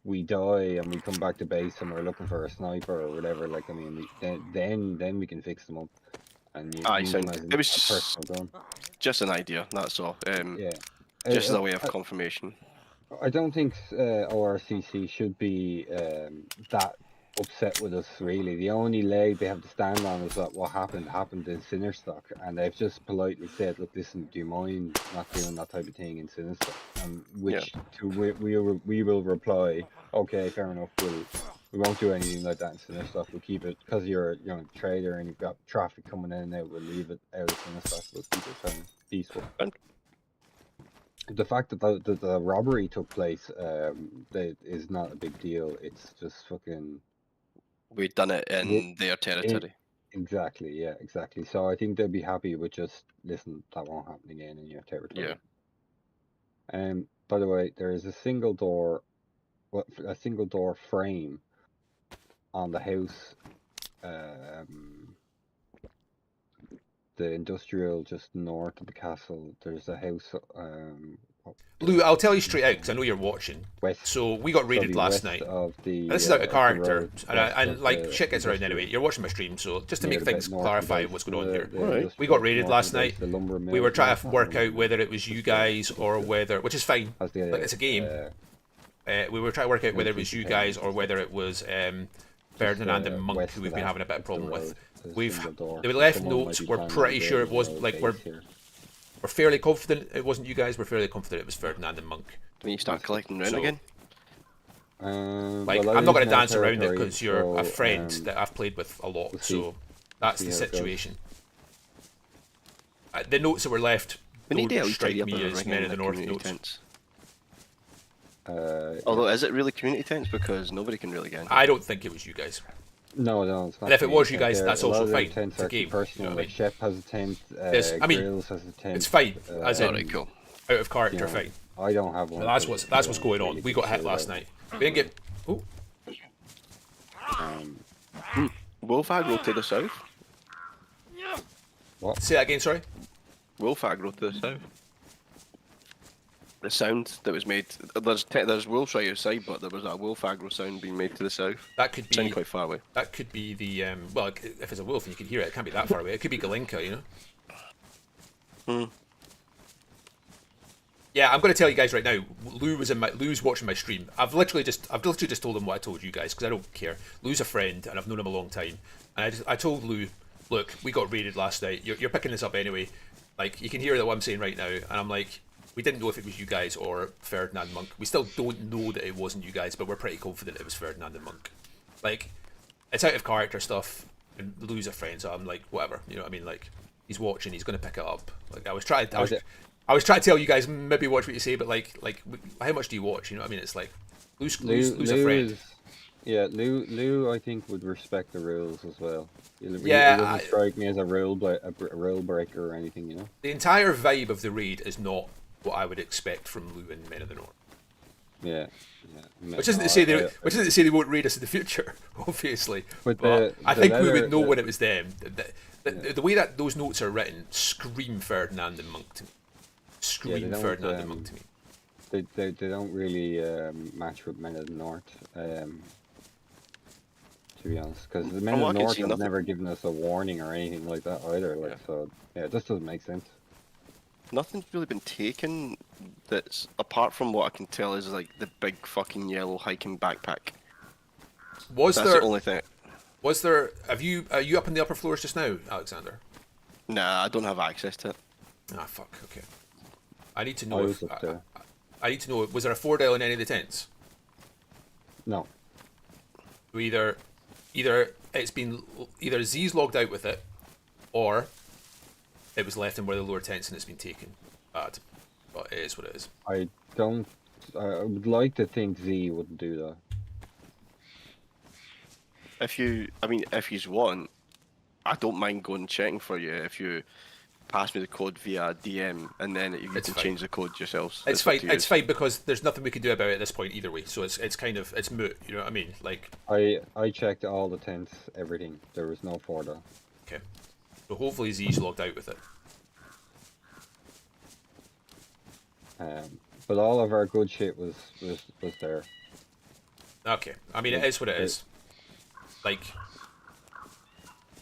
we die and we come back to base and we're looking for a sniper or whatever. Like, I mean, then we can fix them up. And use them as it was just an idea, that's all. Yeah. Just as a way of confirmation. I don't think ORCC should be that upset with us, really. The only leg they have to stand on is that what happened in Sinnerstock, and they've just politely said, look, listen, do you mind not doing that type of thing in Sinnerstock? We will reply, okay, fair enough, we won't do anything like that in Sinnerstock. We'll keep it, because you're a trader and you've got traffic coming in and out, we'll leave it out of Sinnerstock. We'll keep it kind of peaceful. The fact that the robbery took place is not a big deal. It's just fucking... We've done it in their territory. Exactly, yeah, exactly. So I think they'll be happy with just, listen, that won't happen again in your territory. Yeah. By the way, there is a single door frame on the house, the industrial just north of the castle. There's a house. Lou, I'll tell you straight out because I know you're watching. So we got raided last night. This is out of character, and like shit gets around anyway. You're watching my stream, so just to make things clarify what's going on here. We got raided last night. We were trying to work out whether it was you guys or whether, which is fine. Like it's a game. We were trying to work out whether it was you guys or whether it was Ferdinand and Monk, who we've been having a bit of problem with. They left notes. We're pretty sure it was like we're fairly confident it wasn't you guys. We're fairly confident it was Ferdinand and Monk. When you start collecting rent again? Like I'm not going to dance around it because you're a friend that I've played with a lot. So that's the situation. The notes that were left don't strike me as Men in the North notes. Although, is it really community tents? Because nobody can really get into it. I don't think it was you guys. No, it's not. And if it was you guys, that's also fine. It's a game. Personal. Like Shep has a tent. Grills has a tent. It's fine. As in, cool. Out of character, fine. I don't have one. That's what's going on. We got hit last night. We didn't get. Oh. Wolfag road to the south. What? Say that again. Sorry. Wolfag road to the south. The sound that was made. There's wolves right outside, but there was a wolf aggro sound being made to the south. That could be quite far away. That could be the well, if it's a wolf and you can hear it, it can't be that far away. It could be Galinka, you know. Yeah, I'm going to tell you guys right now. Lou's watching my stream. I've literally just told him what I told you guys because I don't care. Lou's a friend and I've known him a long time. And I told Lou, look, we got raided last night. You're picking this up anyway. Like you can hear what I'm saying right now, and I'm like. We didn't know if it was you guys or Ferdinand Monk. We still don't know that it wasn't you guys, but we're pretty confident it was Ferdinand and Monk. Like, it's out of character stuff, and Lou's a friend, so I'm like, whatever. You know what I mean? Like, he's watching, he's gonna pick it up. Like, I was trying to tell you guys maybe watch what you say, but like, how much do you watch? You know what I mean? It's like, Lou's a friend. Lou, I think would respect the rules as well. He doesn't strike me as a rule breaker or anything, you know. The entire vibe of the raid is not what I would expect from Lou and Men of the North. Yeah. Which isn't to say they won't raid us in the future, obviously. But I think we would know when it was them. The way that those notes are written scream Ferdinand and Monk to me. Ferdinand and Monk to me. They don't really match with Men of the North. To be honest, because the Men of the North have never given us a warning or anything like that either. So yeah, it just doesn't make sense. nothing's really been taken. That's apart from what I can tell is like the big fucking yellow hiking backpack. Was That's there? the only thing. Was there? Are you up in the upper floors just now, Alexander? Nah, I don't have access to it. Ah, fuck. Okay. I need to I know was if up there. I need to know. Was there a 4 dial in any of the tents? No. So either it's been either Z's logged out with it, or it was left in one of the lower tents and it's been taken. Bad, but it is what it is. I don't. I would like to think Z wouldn't do that. If you want, I don't mind going and checking for you if you pass me the code via DM and then you It's can fine. change the code yourselves. It's up fine. to you. It's fine because there's nothing we can do about it at this point either way. So it's kind of it's moot. You know what I mean? Like, I checked all the tents, everything. There was no 4 dial. okay. So hopefully Z's logged out with it. But all of our good shit was there. Okay. I mean, it is what it is. Like,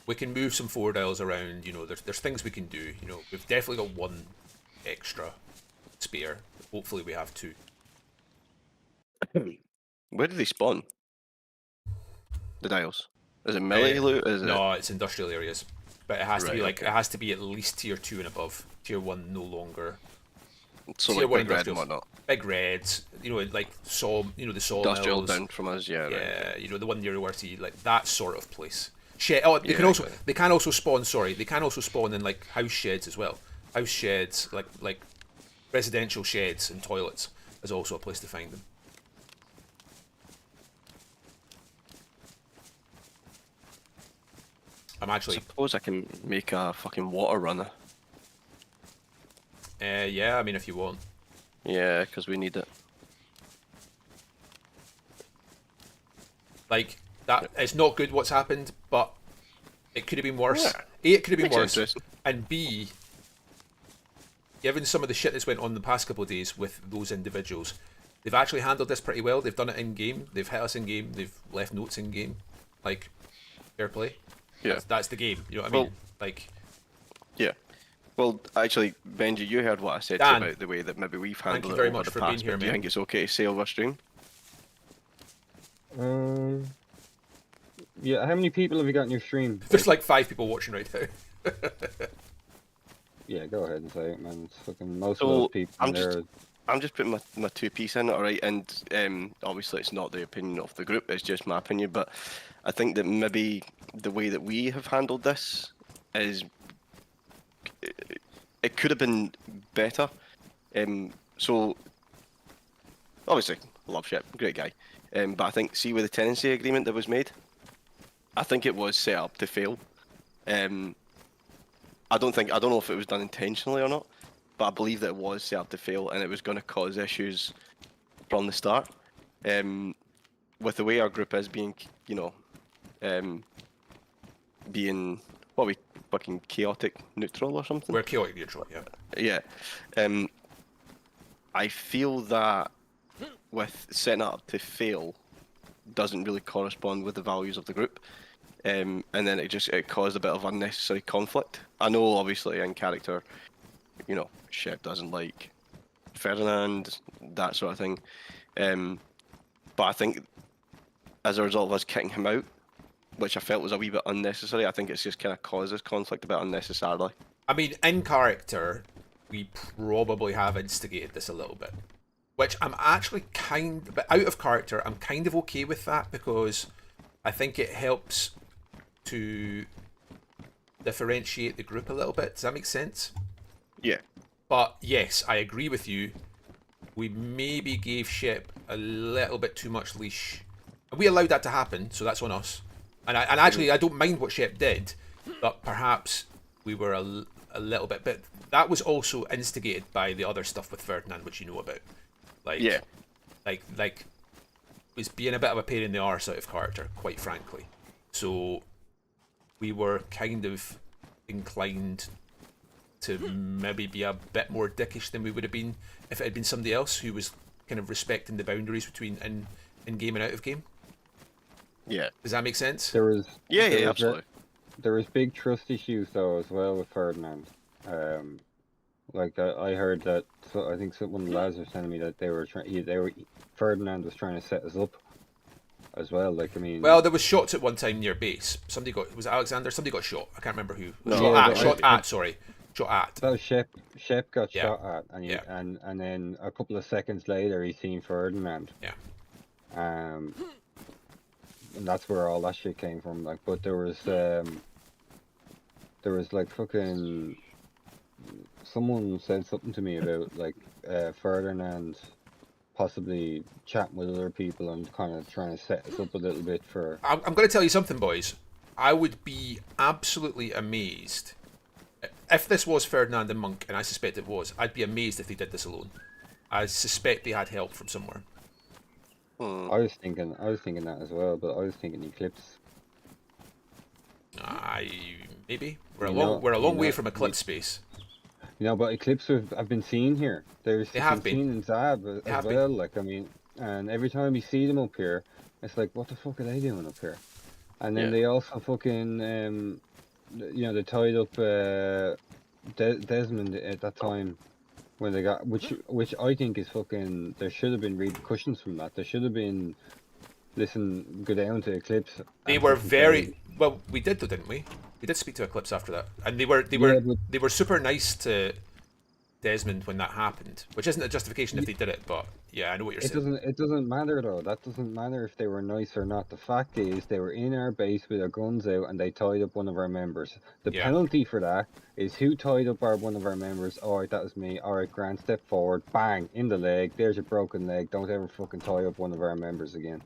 we can move some 4 dials around. You know, there's things we can do. You know, we've definitely got 1 extra spare. Hopefully, we have 2. Where do they spawn? The dials. Is it melee loot? Is No, it's industrial areas, but it has to be Right, like okay. it has to be at least tier 2 and above. Tier 1 no longer. it so Tier like 1 big red and industrials. whatnot? Big reds, you know, like saw, you know, the Industrial sawmills. down from us, yeah. Yeah, Right. you know, the one near Uwerty, like that sort of place. Shed. Oh, they Yeah, can also exactly. they can also spawn. Sorry, they can also spawn in like house sheds as well. House sheds, like residential sheds and toilets, is also a place to find them. I'm actually, Suppose I can make a fucking water runner. yeah. I mean, if you want, Yeah, because we need it. like that, it's not good what's happened, but it could have been worse. Yeah. A, it could have been Makes worse, interesting. and B, given some of the shit that's went on the past couple of days with those individuals, they've actually handled this pretty well. They've done it in game. They've hit us in game. They've left notes in game. Like, fair play. Yeah. That's the game. You know what I Well- mean? Like, Yeah. Well, actually, Benji, you heard what I said Dan, about the way that maybe we've thank handled you it very over much the for being past. here, But do you mate. think it's okay to say over stream? Yeah, how many people have you got in your stream? there's like 5 people watching right now. Yeah, go ahead and say it, man. It's fucking most So, of those people I'm in there. I'm just putting my 2 piece in it, alright? And obviously it's not the opinion of the group, it's just my opinion, but I think that maybe the way that we have handled this is it could have been better. So obviously love Shep, great guy. But I think see with the tenancy agreement that was made, I think it was set up to fail. I don't know if it was done intentionally or not, but I believe that it was set up to fail and it was going to cause issues from the start. With the way our group is being, you know, being what are we fucking chaotic neutral or something. We're chaotic neutral, yeah. Yeah. I feel that with setting it up to fail doesn't really correspond with the values of the group. And then it caused a bit of unnecessary conflict. I know obviously in character, you know, Shep doesn't like Ferdinand, that sort of thing. But I think as a result of us kicking him out, which I felt was a wee bit unnecessary, I think it's just kind of caused this conflict a bit unnecessarily. I mean, in character, we probably have instigated this a little bit. Which I'm actually but out of character, I'm kind of okay with that because I think it helps to differentiate the group a little bit. Does that make sense? Yeah. But yes, I agree with you. We maybe gave Shep a little bit too much leash. We allowed that to happen, so that's on us. And actually, I don't mind what Shep did, but perhaps we were a little bit. But that was also instigated by the other stuff with Ferdinand, which you know about. Like, Yeah. like was being a bit of a pain in the arse out of character, quite frankly. So we were kind of inclined to maybe be a bit more dickish than we would have been if it had been somebody else who was kind of respecting the boundaries between in game and out of game. Yeah. Does that make sense? There was Yeah, there yeah, was absolutely. There was big trust issues though as well with Ferdinand. Like I heard that. So I think one of the lads was telling me that they were trying. Ferdinand was trying to set us up as well. Like I mean. Well, there was shots at one time near base. Somebody got, was it Alexander? Somebody got shot. I can't remember who. No, Shot at. Sorry, shot at. That was Shep. Shep got Yeah. shot at, and and then a couple of seconds later, he seen Ferdinand. Yeah. And that's where all that shit came from. Like, but there was like fucking. Someone said something to me about like Ferdinand possibly chatting with other people and kind of trying to set us up a little bit for. I'm going to tell you something, boys. I would be absolutely amazed if this was Ferdinand and Monk, and I suspect it was. I'd be amazed if they did this alone. I suspect they had help from somewhere. I was thinking that as well, but I was thinking Eclipse. Maybe we're a long way from Eclipse space. You know, but Eclipse have been seen here. They have been seen in Zab as well. Like I mean, and every time we see them up here, it's like, what the fuck are they doing up here? And then they also fucking, they tied up Desmond at that time when they got, which I think is fucking. There should have been repercussions from that. There should have been. Listen, go down to Eclipse. They were very well. We did though, didn't we? We did speak to Eclipse after that, and they were super nice to Desmond when that happened, which isn't a justification if they did it, but yeah, I know what you're saying. It doesn't matter though. That doesn't matter if they were nice or not. The fact is, they were in our base with their guns out, and they tied up one of our members. The penalty for that is who tied up one of our members. All right, that was me. All right, Grant, step forward, bang in the leg. There's your broken leg. Don't ever fucking tie up one of our members again.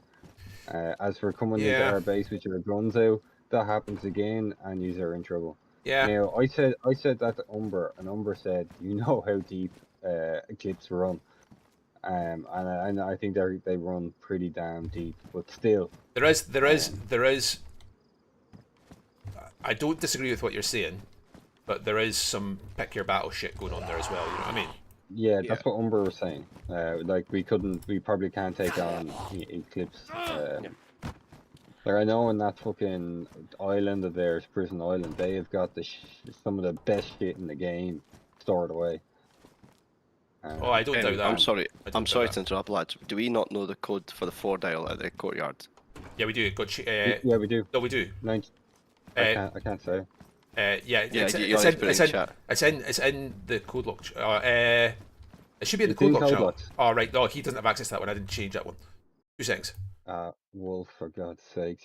As for coming into our base with your guns out, that happens again, and you are in trouble. Yeah. Now, I said that to Umber, and Umber said, "You know how deep Eclipse run," and I think they run pretty damn deep. But still, there is. I don't disagree with what you're saying, but there is some pick your battle shit going on there as well. You know what I mean? Yeah, that's what Umber was saying. Like we probably can't take on Eclipse. Like I know in that fucking island of theirs, Prison Island, they have got some of the best shit in the game stored away. I don't doubt that. I'm sorry to interrupt, lads. Do we not know the code for the 4 dial at the courtyard? Yeah, we do. Yeah, we do. No, we do. I can't say. It's in the code lock. It should be in the code lock channel. Oh right, no, he doesn't have access to that one. I didn't change that one. 2 seconds. Wolf, for God's sakes.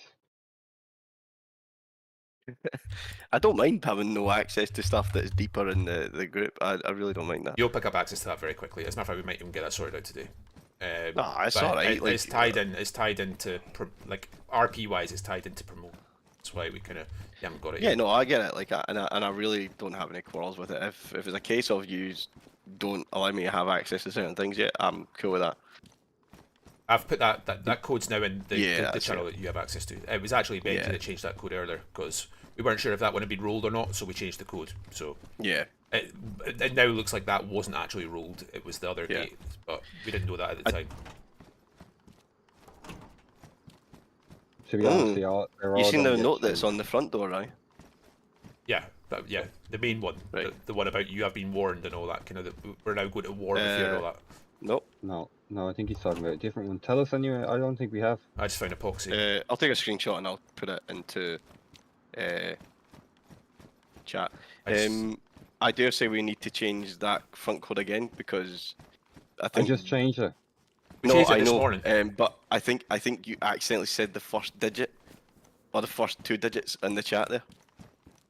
I don't mind having no access to stuff that's deeper in the group. I really don't mind that. You'll pick up access to that very quickly. As a matter of fact, we might even get that sorted out today. It's alright. It's tied into like RP wise. It's tied into promote. That's why we kind of haven't got it. Yeah, yet. no, I get it. Like, and I really don't have any quarrels with it. If it's a case of you don't allow me to have access to certain things yet, I'm cool with that. I've put that code's now in the channel that you have access to. It was actually Benji that changed that code earlier because we weren't sure if that one had been rolled or not, so we changed the code. So yeah, it now looks like that wasn't actually rolled. It was the other gate, but we didn't know that at the time. To be honest, they're all you seen the note that's on the front door, right? Yeah, the main one, right. The one about you have been warned and all that kind of. We're now going to war with you and all that. Nope. No, I think he's talking about a different one. Tell us anyway. I don't think we have. I just found epoxy. I'll take a screenshot and I'll put it into chat. I dare say we need to change that front code again because I think I just changed it. No, I know. But I think you accidentally said the first digit or the first 2 digits in the chat there.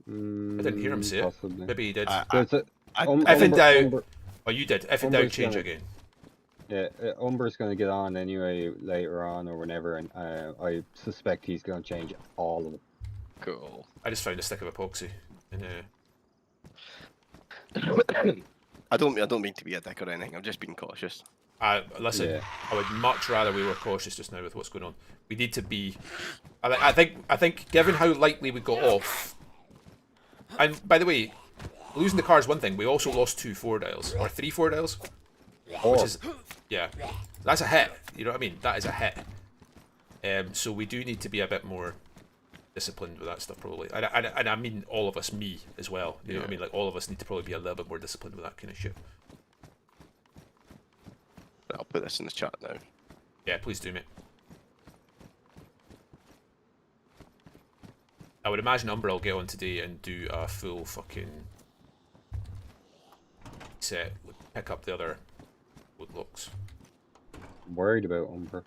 I didn't hear him say possibly. it. Maybe he did. If in doubt, oh, you did. If in doubt, change again. Yeah, Umber's going to get on anyway later on or whenever, and I suspect he's going to change all of them. Cool. I just found a stick of epoxy. I don't mean to be a dick or anything. I'm just being cautious. Listen, I would much rather we were cautious just now with what's going on. We need to be. I think, given how lightly we got off, and by the way, losing the car is one thing. We also lost 2 4 dials or 3 4 dials, which is that's a hit. You know what I mean? That is a hit. So we do need to be a bit more disciplined with that stuff probably. And I mean all of us, me as well. You know what I mean? Like all of us need to probably be a little bit more disciplined with that kind of shit. I'll put this in the chat now. Yeah, please do, mate. I would imagine Umbra will get on today and do a full fucking set, pick up the other woodlocks. I'm worried about Umber.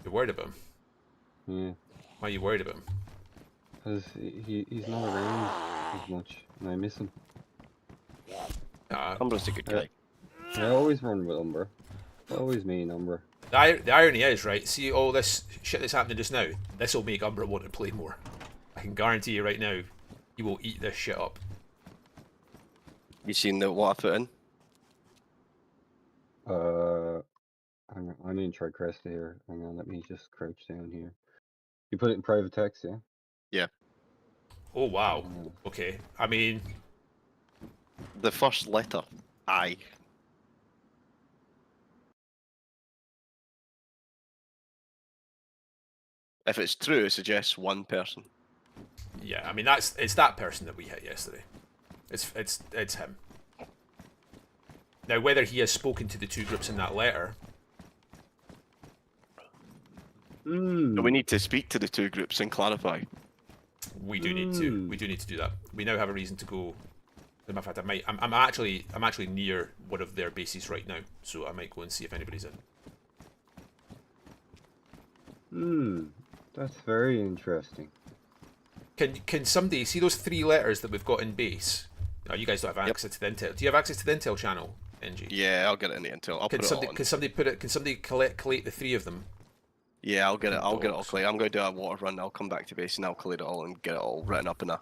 You're worried about him? Yeah. Why are you worried about him? Because he's not around as much, and I miss him. Umbra's a good guy. I always run with Umber. Always me and Umber. The irony is, right, see all this shit that's happening just now, this will make Umbra want to play more. I can guarantee you right now, he will eat this shit up. You seen what I put in? Hang on, I'm in Tricresta here. Hang on, let me just crouch down here. You put it in private text, yeah? Yeah. Oh wow. Okay. I mean, The first letter, I. If it's true, it suggests one person. yeah. I mean it's that person that we hit yesterday. It's him. Now whether he has spoken to the two groups in that letter. Hmm. So we need to speak to the two groups and clarify. We do need to. We do need to do that. We now have a reason to go. In fact, I'm actually near one of their bases right now, so I might go and see if anybody's in. That's very interesting. Can somebody see those 3 letters that we've got in base? No, you guys don't have access to the intel. Do you have access to the intel channel, NG? Yeah, I'll get it in the intel. I'll put it on. Can somebody put it? Can somebody collate the 3 of them? Yeah, I'll get it. I'll get it all clear. I'm going to do a water run. I'll come back to base and I'll collate it all and get it all written up in a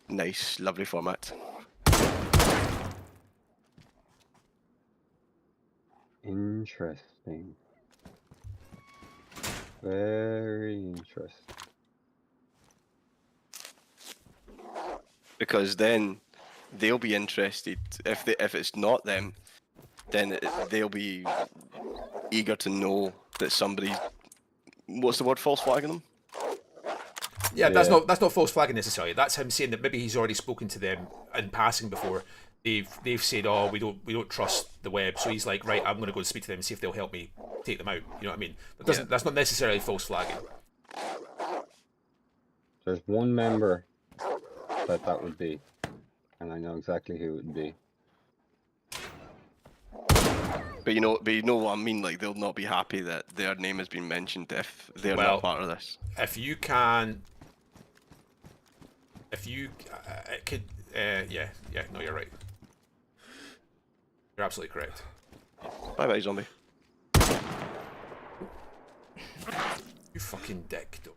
nice, lovely format. Interesting. Very interesting. Because then they'll be interested. If it's not them, then they'll be eager to know that somebody. What's the word? False flagging them. Yeah, that's not false flagging necessarily. That's him saying that maybe he's already spoken to them in passing before. They've said, oh, we don't trust the web, so he's like, right, I'm going to go and speak to them and see if they'll help me take them out. You know what I mean? That's not necessarily false flagging. There's one member that would be, and I know exactly who it would be. But you know what I mean. Like they'll not be happy that their name has been mentioned if they're not part of this. It could, no, you're right. You're absolutely correct. Bye bye, zombie. You fucking dick, though.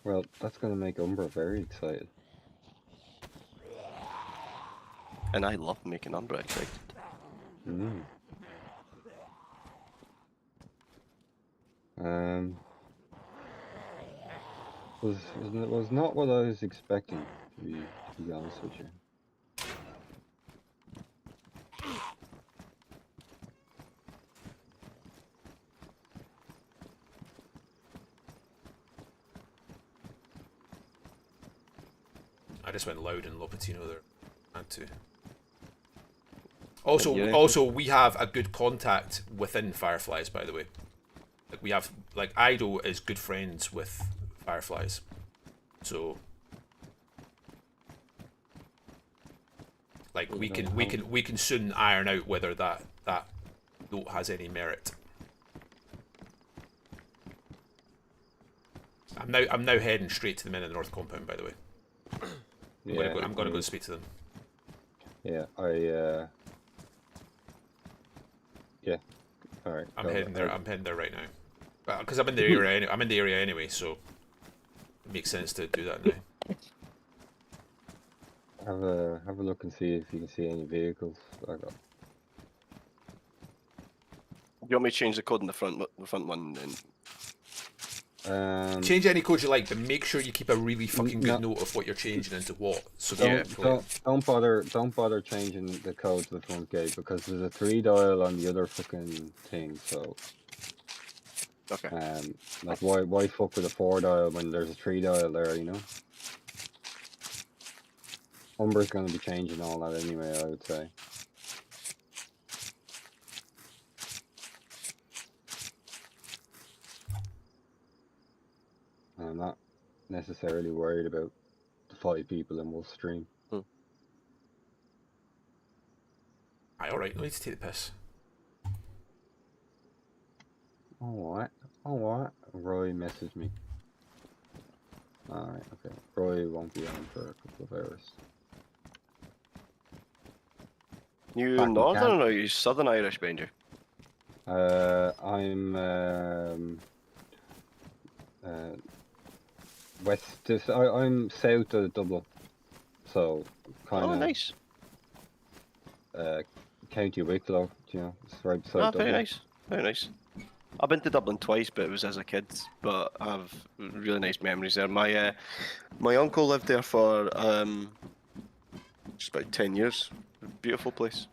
Well, that's going to make Umbra very excited. And I love making Umbra excited. Was not what I was expecting, to be honest with you. I just went loud in Lopatino there. Had to. Also, we have a good contact within Fireflies, by the way. Like we have, Ido is good friends with Fireflies, so we can soon iron out whether that note has any merit. I'm now heading straight to the men in the North Compound, by the way. I'm gonna go speak to them. Yeah, yeah. All right. I'm heading there. I'm heading there right now, because I'm in the area. I'm in the area anyway, so it makes sense to do that now. Have a look and see if you can see any vehicles. I got. You want me to change the code in the front one? And Change any code you like, but make sure you keep a really fucking good note of what you're changing into what. So don't bother changing the code to the front gate because there's a 3 dial on the other fucking thing. So Okay. like why fuck with a 4 dial when there's a 3 dial there, you know? Umber's gonna be changing all that anyway, I would say. I'm not necessarily worried about the 5 people in Wolf stream. Aye, alright, no need to take the piss. Alright. Roy messaged me. Alright, okay. Roy won't be on for a couple of hours. You Back in Northern or you Southern Irish, Benji? I'm west. I'm south of Dublin, so kind of. Oh, nice. County Wicklow, you know, it's right beside Ah, Dublin. very nice. Very nice. I've been to Dublin twice, but it was as a kid. But I have really nice memories there. My uncle lived there for just about 10 years. Beautiful place.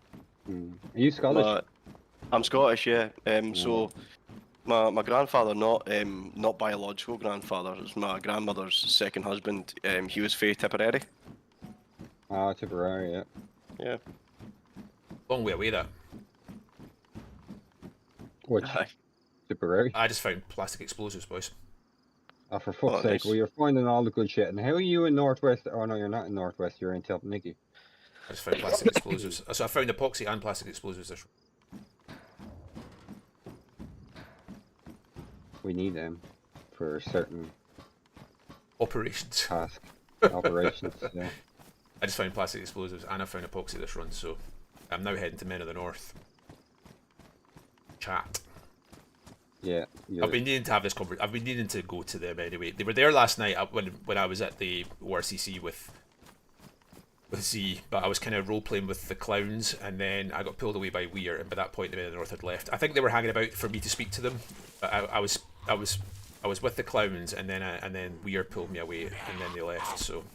Are you Scottish? I'm Scottish, yeah. So my grandfather, not biological grandfather, it was my grandmother's second husband. He was fae Tipperary. Ah, Tipperary, yeah. Yeah. Long way away, that. Which? Tipperary? I just found plastic explosives, boys. Oh, for fuck's sake, nice. well, you're finding all the good shit. And how are you in Northwest? Oh, no, you're not in Northwest, you're in Telpnicky. I just found plastic explosives. So I found epoxy and plastic explosives. We need them for certain Operations. tasks. Operations, yeah. I just found plastic explosives and I found epoxy this run, so I'm now heading to Men of the North. Chat. Yeah. I've been needing to have this conversation. I've been needing to go to them anyway. They were there last night when I was at the ORCC with Z, but I was kind of role playing with the clowns, and then I got pulled away by Weir, and by that point the Men of the North had left. I think they were hanging about for me to speak to them, but I was with the clowns, and then Weir pulled me away, and then they left. So.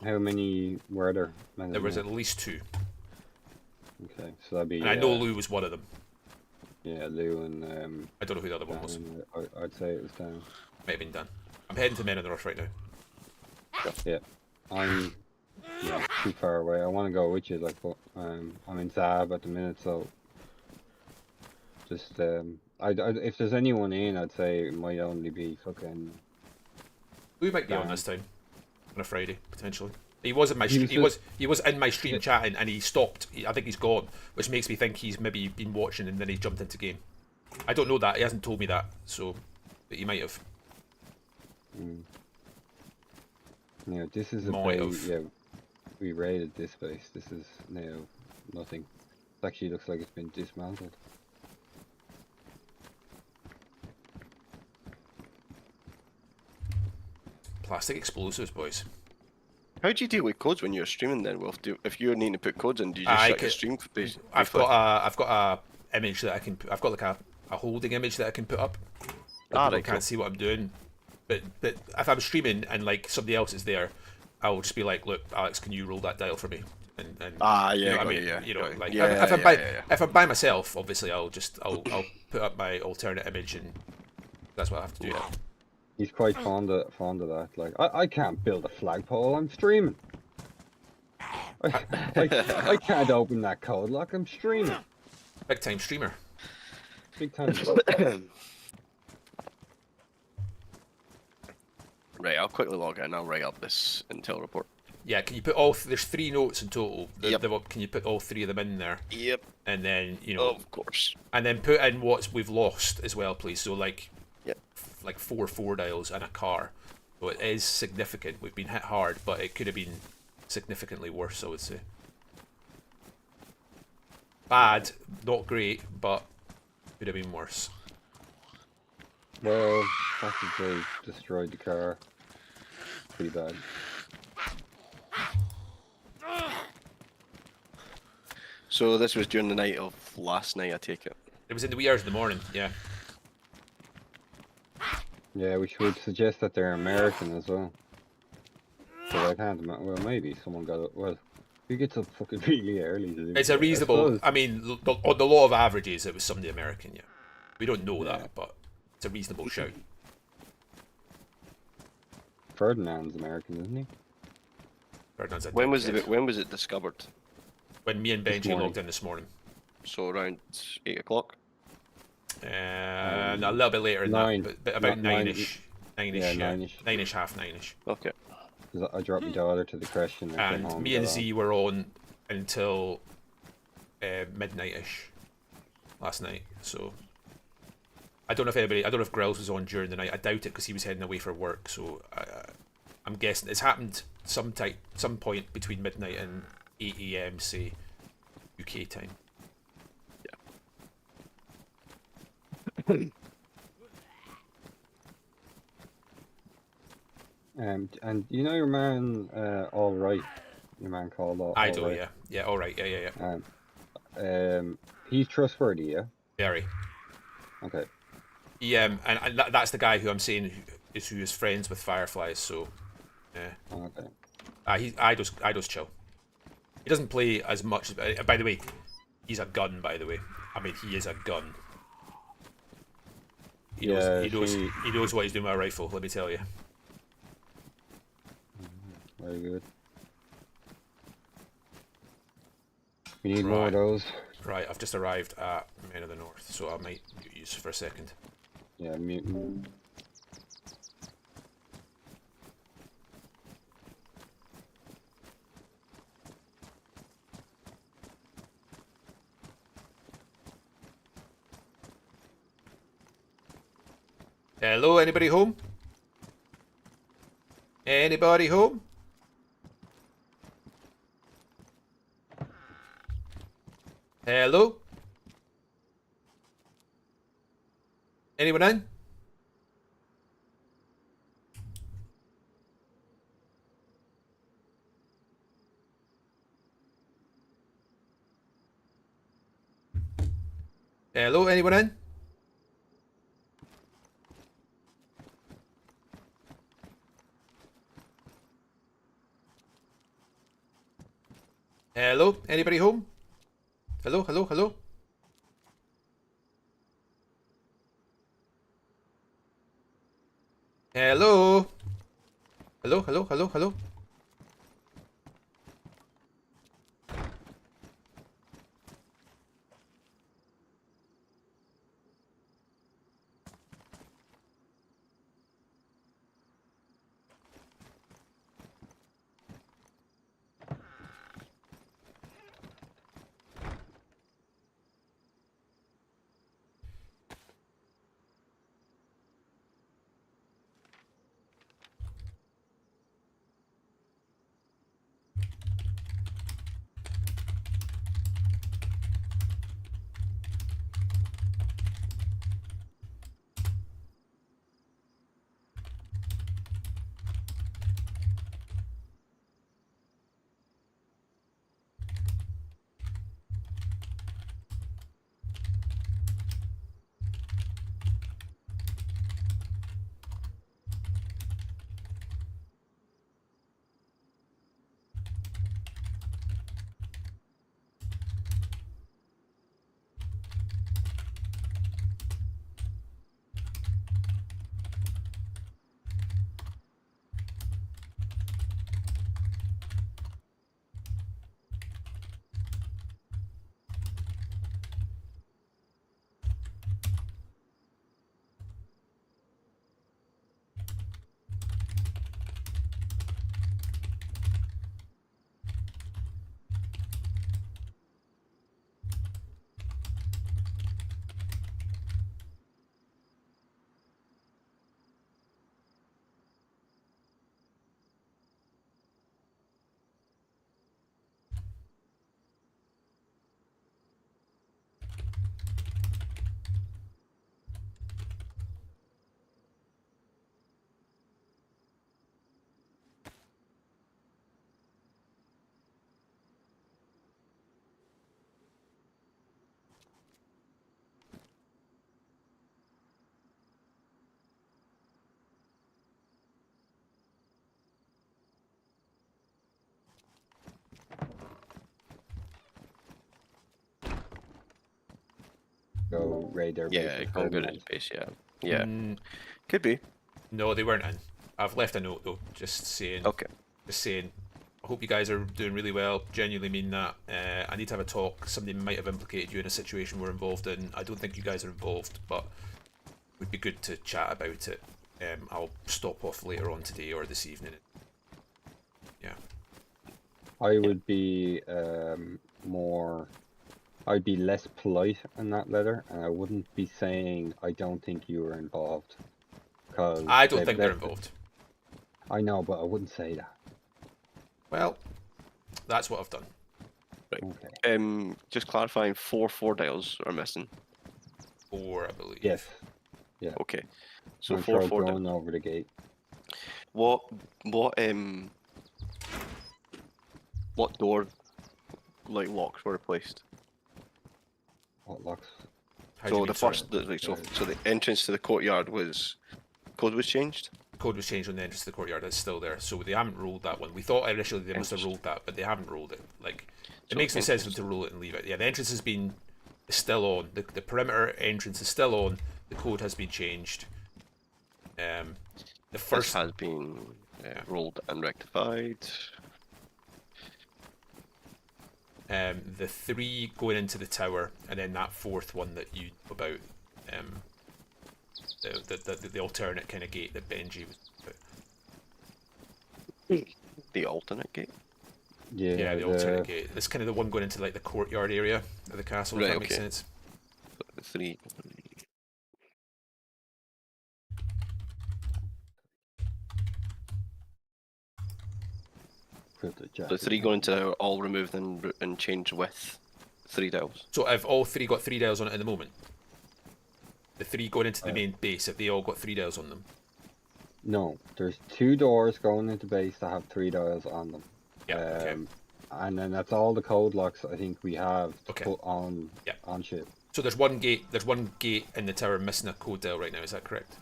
How many were there? There was at least 2. Okay, so that'd be. And I know Lou was one of them. Yeah, Lou and. I don't know who the other one was. I'd say it was Dan. Might have been Dan. I'm heading to Men of the North right now. Yeah, I'm too far away. I want to go with you, like, but I'm in Zab at the minute, so just if there's anyone in, I'd say it might only be fucking. Lou might be on this time, on a Friday potentially. He was in my he was in my stream chatting, and he stopped. I think he's gone, which makes me think he's maybe been watching and then he jumped into game. I don't know that. He hasn't told me that, so but he might have. Yeah, this is a place. Yeah, we raided this place. This is now nothing. It actually looks like it's been dismantled. Plastic explosives, boys. How do you deal with codes when you're streaming then, Wolf? If you're needing to put codes in, do you just shut your stream? I've got a image that I can. I've got like a holding image that I can put up. I can't see what I'm doing. But if I'm streaming and like somebody else is there, I'll just be like, look, Alex, can you roll that dial for me? And yeah, you know what I mean, yeah, you know, like yeah, if I'm by myself, obviously I'll put up my alternate image, and that's what I have to do now. He's quite fond of that. Like, I can't build a flagpole. I'm streaming. I can't open that code lock. I'm streaming. Big time streamer. Big time. Right, I'll quickly log in. I'll write up this intel report. Yeah, can you put all? There's 3 notes in total. Yep. Can you put all 3 of them in there? Yep. And then Of course. And then put in what we've lost as well, please. So like. Yep. Like 4 dials and a car. So it is significant. We've been hit hard, but it could have been significantly worse, I would say. Bad, not great, but could have been worse. Well, possibly destroyed the car. Pretty bad. So this was during the night of last night, I take it. It was in the wee hours of the morning, yeah. Yeah, we should suggest that they're American as well. But I can't imagine. Well, maybe someone got it. Well, who gets up fucking really early to do It's a that? reasonable. suppose, I mean, on the law of averages, it was somebody American. Yeah, we don't know Yeah. that, but it's a reasonable shout. Ferdinand's American, isn't he? Ferdinand's a When was dickhead. when was it discovered? When me and This Benji morning. logged in this morning. So around 8 o'clock. A little bit later than Nine. that, but about Nine- nine-ish. Nine-ish, yeah, yeah. nine-ish. Nine-ish, half nine-ish. Okay. 'Cause I dropped my daughter to the creche and I came And home. me and Z were on until midnight-ish last night. So I don't know if Grills was on during the night. I doubt it because he was heading away for work. So I'm guessing it's happened some point between midnight and 8 a.m. say UK time. And you know your man, All Right? Your man called All I do, Right? yeah. Yeah, all right. Yeah. He's trustworthy, yeah? Very. Okay. Yeah, and that's the guy who I'm saying who is friends with Fireflies. So, yeah. Okay. I just chill. He doesn't play as much. By the way, he's a gun. By the way, I mean he is a gun. He knows what he's doing with a rifle. Let me tell you. Very good. We need more of those. Right, I've just arrived at Men of the North, so I might mute you for a second. Yeah, mute. Hello, anybody home? Anybody home? Hello? Anyone in? Hello, anyone in? Hello, anybody home? Hello, hello, hello? Hello? Hello, hello, hello, hello? go raid their base. Yeah, with gone good at Ferdinand. his base. Yeah, yeah, Mm, could be. no, they weren't in. I've left a note though, just saying. Okay. Just saying. I hope you guys are doing really well. Genuinely mean that. I need to have a talk. Somebody might have implicated you in a situation we're involved in. I don't think you guys are involved, but it would be good to chat about it. I'll stop off later on today or this evening. Yeah. I would be more. I'd be less polite in that letter, and I wouldn't be saying I don't think you were involved. Cause I don't they've think they're left it- involved. I know, but I wouldn't say that. Well, that's what I've done. Okay. Just clarifying, 4 dials are missing. 4, I believe. Yes. Okay. So I'm 4 sure dials. going over the gate. What door, like, locks were replaced? What locks? How do you So mean, the sorry? first, so the entrance to the courtyard code was changed. Code was changed on the entrance to the courtyard. It's still there, so they haven't rolled that one. We thought initially they must have rolled that, but they haven't rolled it. Like, it So makes no sense for entrance- them to roll it and leave it. Yeah, the entrance has been still on. The perimeter entrance is still on. The code has been changed. The This first has been rolled and rectified. the 3 going into the tower, and then that 4th one that you about the alternate kind of gate that Benji was about. The alternate gate. Yeah, The alternate gate. It's kind of the one going into like the courtyard area of the castle. If Right, that makes okay. sense. The 3. The 3 going to all removed and changed with 3 dials. So have all 3 got 3 dials on it at the moment? The 3 going into the main base, have they all got 3 dials on them? No, there's 2 doors going into base that have 3 dials on them. Yeah. Okay. And then that's all the code locks I think we have to Okay. put on Yeah. on ship. So there's one gate. There's one gate in the tower missing a code dial right now. Is that correct?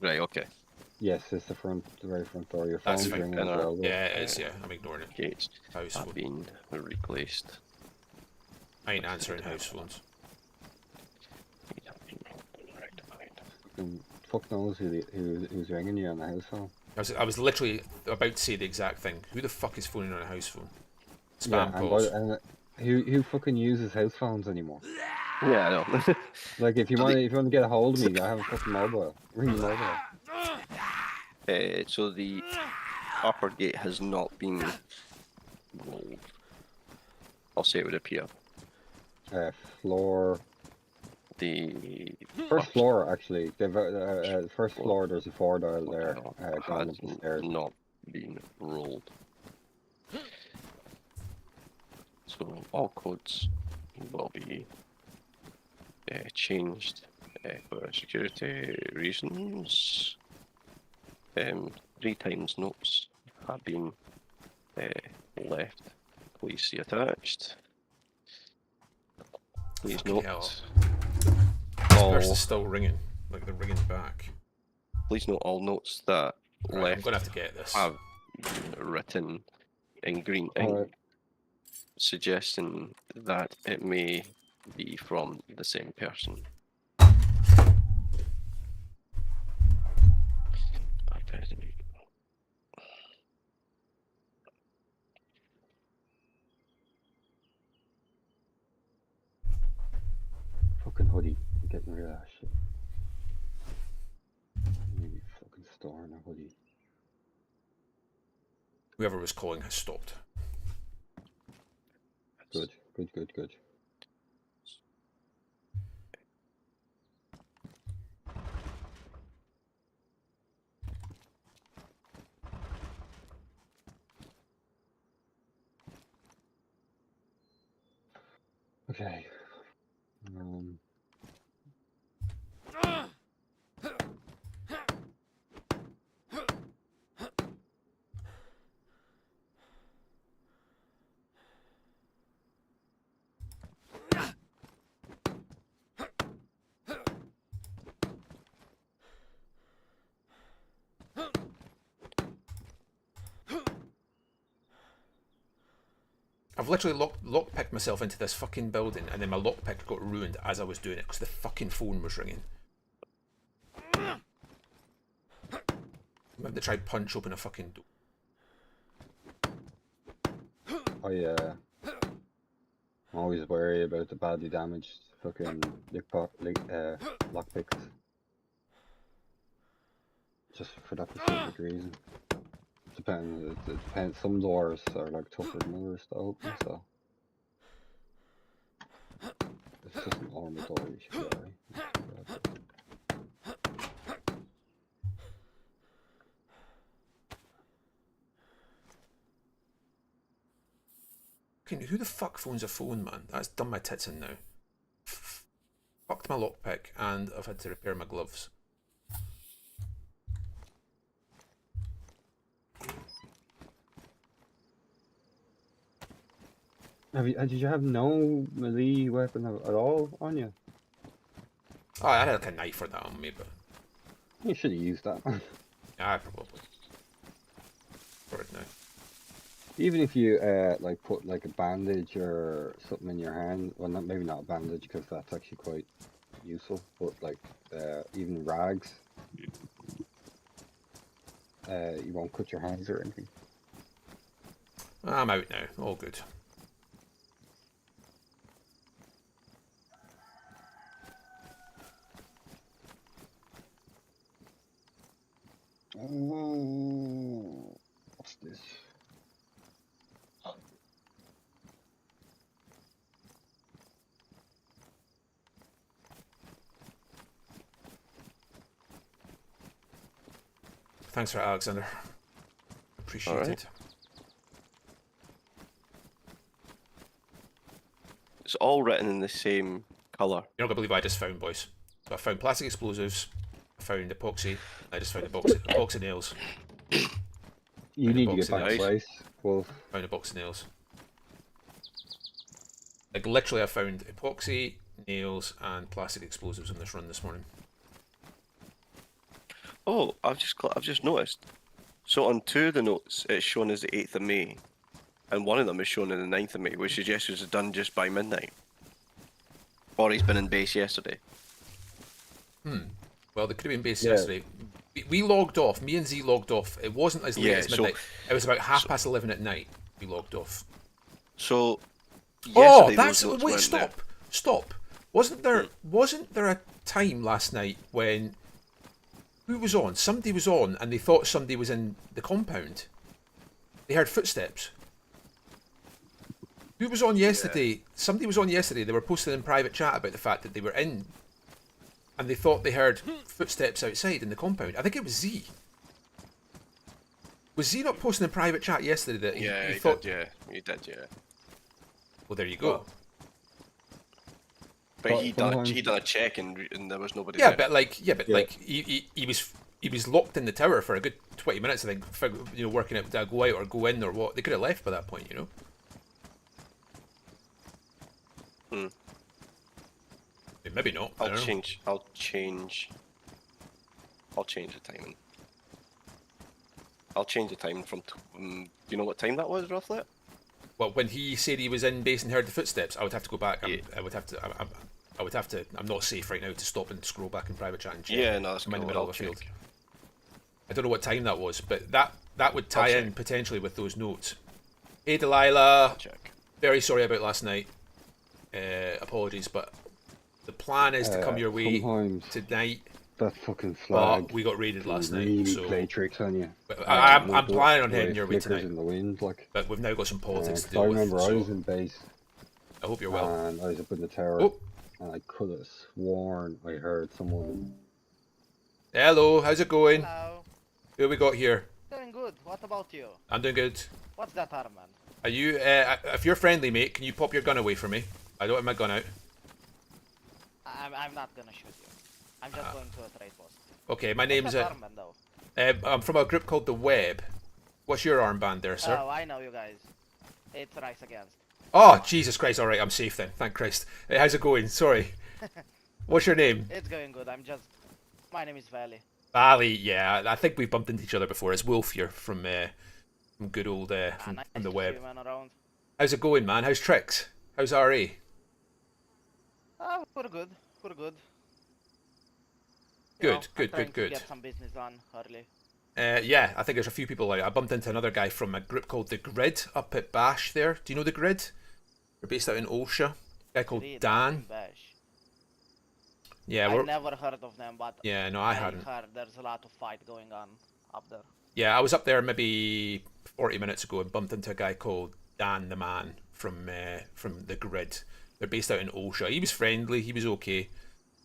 Right, okay. Yes, it's the very front door. Your That's phone's fine. ringing as And, well. though. Yeah, it is. Yeah, I'm ignoring it. Gates House have phone. been replaced. I ain't answering house phones. Fuck knows who's ringing you on the house phone. I was literally about to say the exact thing. Who the fuck is phoning on a house phone? Spam Yeah, calls. and who fucking uses house phones anymore? Yeah, I know. Like if you So want to get a hold of me, I have a fucking mobile. Ring your mobile. So the upper gate has not been rolled. I'll say it would appear. Floor. The First floor, actually. The first floor, there's a 4 dial there. Going has up the stairs. not been rolled. So all codes will be changed for security reasons. 3 times notes have been left. Please see attached. Please Fucking note hell. all. Person's still ringing. Like they're ringing back. Please note all notes that Right, I'm left gonna have to get this. have been written in green ink, Alright. suggesting that it may be from the same person. Fucking hoodie. I'm getting rid of that shit. Maybe fucking storing a hoodie. Whoever was calling has stopped. Good. Okay. I've literally lockpicked myself into this fucking building, and then my lockpick got ruined as I was doing it because the fucking phone was ringing. I'm having to try punch open a fucking door. I'm always wary about the badly damaged fucking lockpicks. Just for that specific reason. It depends. Some doors are like tougher than others to open, so it's just an normal door. You should be alright. Who the fuck phones a phone, man? That's done my tits in now. Fucked my lockpick, and I've had to repair my gloves. Did you have no melee weapon at all on you? Oh, I had like a knife or that on me, but You should have used that. yeah, probably. For it now. Even if you like put like a bandage or something in your hand, well, maybe not a bandage because that's actually quite useful, but like even rags, you won't cut your hands or anything. I'm out now. All good. Oh, what's this? Thanks for it, Alexander. Appreciate Alright. it. It's all written in the same colour. You're not gonna believe what I just found, boys. So I found plastic explosives. I found epoxy. I just found a box of nails. You need to box get of back to nails. base, Wolf. Found a box of nails. Like literally, I found epoxy, nails, and plastic explosives on this run this morning. Oh, I've just noticed. So on two of the notes, it's shown as the 8th of May, and one of them is shown in the 9th of May, which suggests it was done just by midnight. Or he's been in base yesterday. Well, they could have been based Yeah. yesterday. We logged off. Me and Z logged off. It wasn't as late Yeah, as so- midnight. It was about 11:30 at night. We logged off. So Oh, yesterday that's those notes wait. weren't there. Stop. Wasn't there a time last night when who was on? Somebody was on, and they thought somebody was in the compound. They heard footsteps. Who was on yesterday? Somebody was on yesterday. They were posting in private chat about the fact that they were in, and they thought they heard footsteps outside in the compound. I think it was Z. Was Z not posting in private chat yesterday that he thought? did, yeah. He did, yeah. Well, there you go. But But he sometimes- done a check and there was nobody Yeah, there. but like, Yeah. like he was locked in the tower for a good 20 minutes. I think, working out to go out or go in or what. They could have left by that point, Maybe not. I I'll don't know. change the timing. I'll change the time from. Do you know what time that was roughly? Well, when he said he was in base and heard the footsteps, I would have to go back. Yeah. I would have to. I'm not safe right now to stop and scroll back in private chat and check. Yeah, no, that's I'm in the cool. middle I'll of a field. check. I don't know what time that was, but that would tie I'll in check. potentially with those notes. Hey, Delilah. I'll check. Very sorry about last night. Apologies, but the plan is to come your way Sometimes tonight. that fucking flag But we got raided last night, really so play tricks on you. I'm With the planning on way heading it your way flickers tonight. in the wind, like. But we've now got some politics to 'Cause deal I with. remember I So was in base I hope you're well. and I was up in the tower, Oh, and I could have sworn I heard someone. hello. How's it going? Hello. Who we got here? Doing good. What about you? I'm doing good. What's that, Armand? Are you? If you're friendly, mate, can you pop your gun away from me? I don't have my gun out. I'm not gonna shoot you. I'm just going to a trade post. Okay, my What's name's that armband, though? I'm from a group called the Web. What's your armband there, sir? Oh, I know you guys. It's Rise Against. Oh, Jesus Christ! All right, I'm safe then. Thank Christ. How's it going? Sorry. What's your name? It's going good. My name is Valley. Ali. Yeah, I think we've bumped into each other before. It's Wolf here from good old Nice from to the see Web. you, man, around. How's it going, man? How's Tricks? How's RA? We're good. We're good. Good, I'm good, trying good, to good. get some business done early. Yeah, I think there's a few people like I bumped into another guy from a group called The Grid up at Bash there. Do you know The Grid? They're based out in Olsha. A guy called Really, Dan. Bash. Yeah, I never heard of them, but yeah, no, I hadn't. heard there's a lot of fight going on up there. Yeah, I was up there maybe 40 minutes ago and bumped into a guy called Dan the Man from The Grid. They're based out in Olsha. He was friendly. He was okay.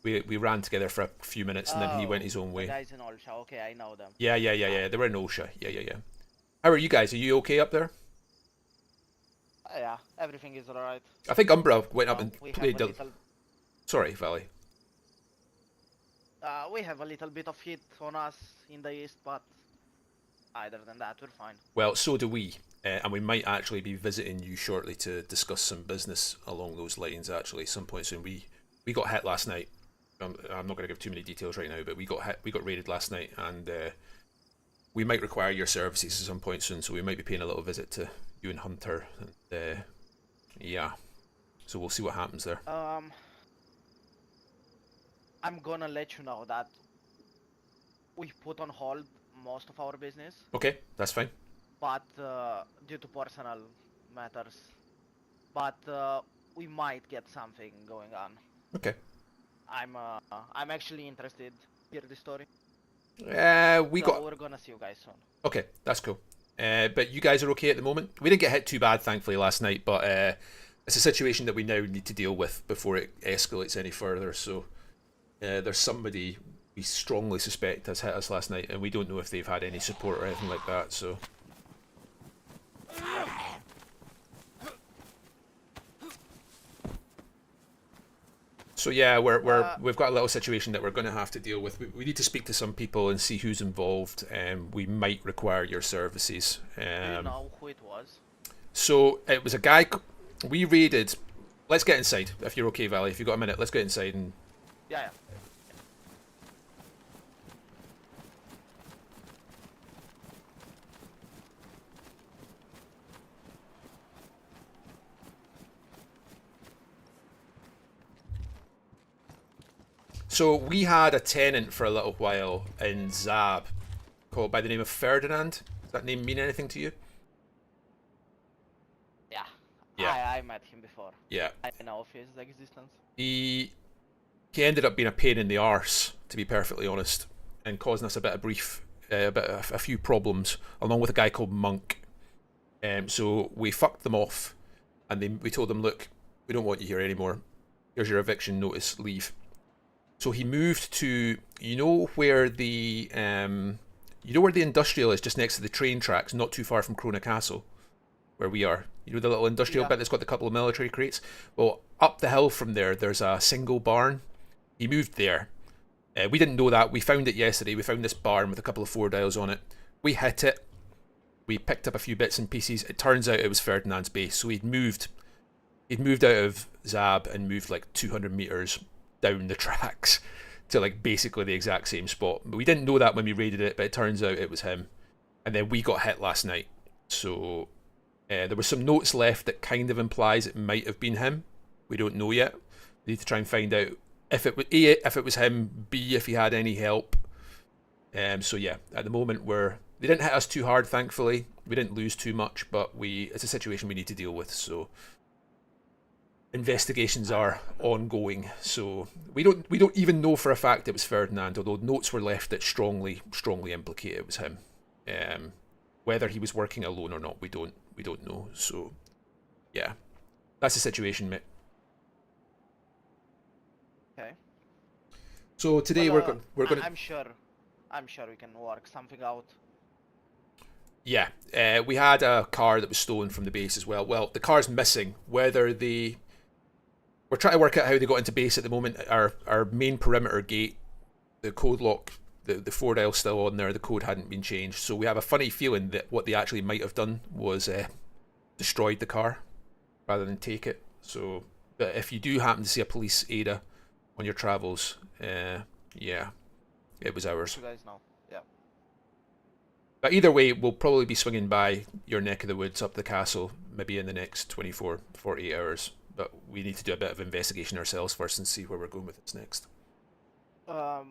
We ran together for a few minutes and then he went his own way. The guys in Olsha, okay, I know them. Yeah. They were in Olsha. Yeah. How are you guys? Are you okay up there? Yeah, everything is alright. I think Umbra went up and We played. have a little, Sorry, Valley. we have a little bit of heat on us in the east, but other than that, we're fine. Well, so do we. And we might actually be visiting you shortly to discuss some business along those lines, actually, some point soon. We got hit last night. I'm not going to give too many details right now, but we got hit. We got raided last night, and we might require your services at some point soon, so we might be paying a little visit to you and Hunter. And, yeah. So we'll see what happens there. I'm gonna let you know that we put on hold most of our business, Okay, that's fine. but due to personal matters, but we might get something going on. Okay. I'm actually interested to hear the story. We're gonna see you guys soon. Okay, that's cool. But you guys are okay at the moment? We didn't get hit too bad, thankfully, last night, but it's a situation that we now need to deal with before it escalates any further. So there's somebody we strongly suspect has hit us last night, and we don't know if they've had any support or anything like that. So yeah, we've got a little situation that we're going to have to deal with. We need to speak to some people and see who's involved, and we might require your services. Do you know who it was? So it was a guy we raided. Let's get inside, if you're okay, Valley. If you've got a minute, let's get inside and. Yeah. So we had a tenant for a little while in Zab, called by the name of Ferdinand. Does that name mean anything to you? Yeah. Yeah. I met him before. Yeah. I know of his existence. He ended up being a pain in the arse, to be perfectly honest, and causing us a bit of a few problems, along with a guy called Monk. So we fucked them off, and we told them, look, we don't want you here anymore. Here's your eviction notice, leave. So he moved to, where the industrial is, just next to the train tracks, not too far from Crona Castle, where we are. You know the little industrial bit that's got the couple of military crates? Well, up the hill from there, there's a single barn. He moved there. We didn't know that. We found it yesterday. We found this barn with a couple of 4-dials on it. We hit it. We picked up a few bits and pieces. It turns out it was Ferdinand's base. So he'd moved out of Zab and moved like 200 meters down the tracks to like basically the exact same spot. But we didn't know that when we raided it, but it turns out it was him. And then we got hit last night. So there were some notes left that kind of implies it might have been him. We don't know yet. We need to try and find out if it was A, if it was him, B, if he had any help. So yeah, at the moment they didn't hit us too hard, thankfully. We didn't lose too much, but it's a situation we need to deal with. So investigations are ongoing. So we don't even know for a fact it was Ferdinand, although notes were left that strongly implicate it was him. Whether he was working alone or not, we don't know. So yeah, that's the situation, mate. Okay. So today we're going. I'm sure we can work something out. Yeah, we had a car that was stolen from the base as well. Well, the car's missing. We're trying to work out how they got into base at the moment. Our main perimeter gate, the code lock, the 4-dial's still on there. The code hadn't been changed, so we have a funny feeling that what they actually might have done was destroyed the car rather than take it. So, but if you do happen to see a police ADA on your travels, yeah, it was ours. You guys know. Yeah. But either way, we'll probably be swinging by your neck of the woods up the castle, maybe in the next 24, 48 hours. But we need to do a bit of investigation ourselves first and see where we're going with this next. I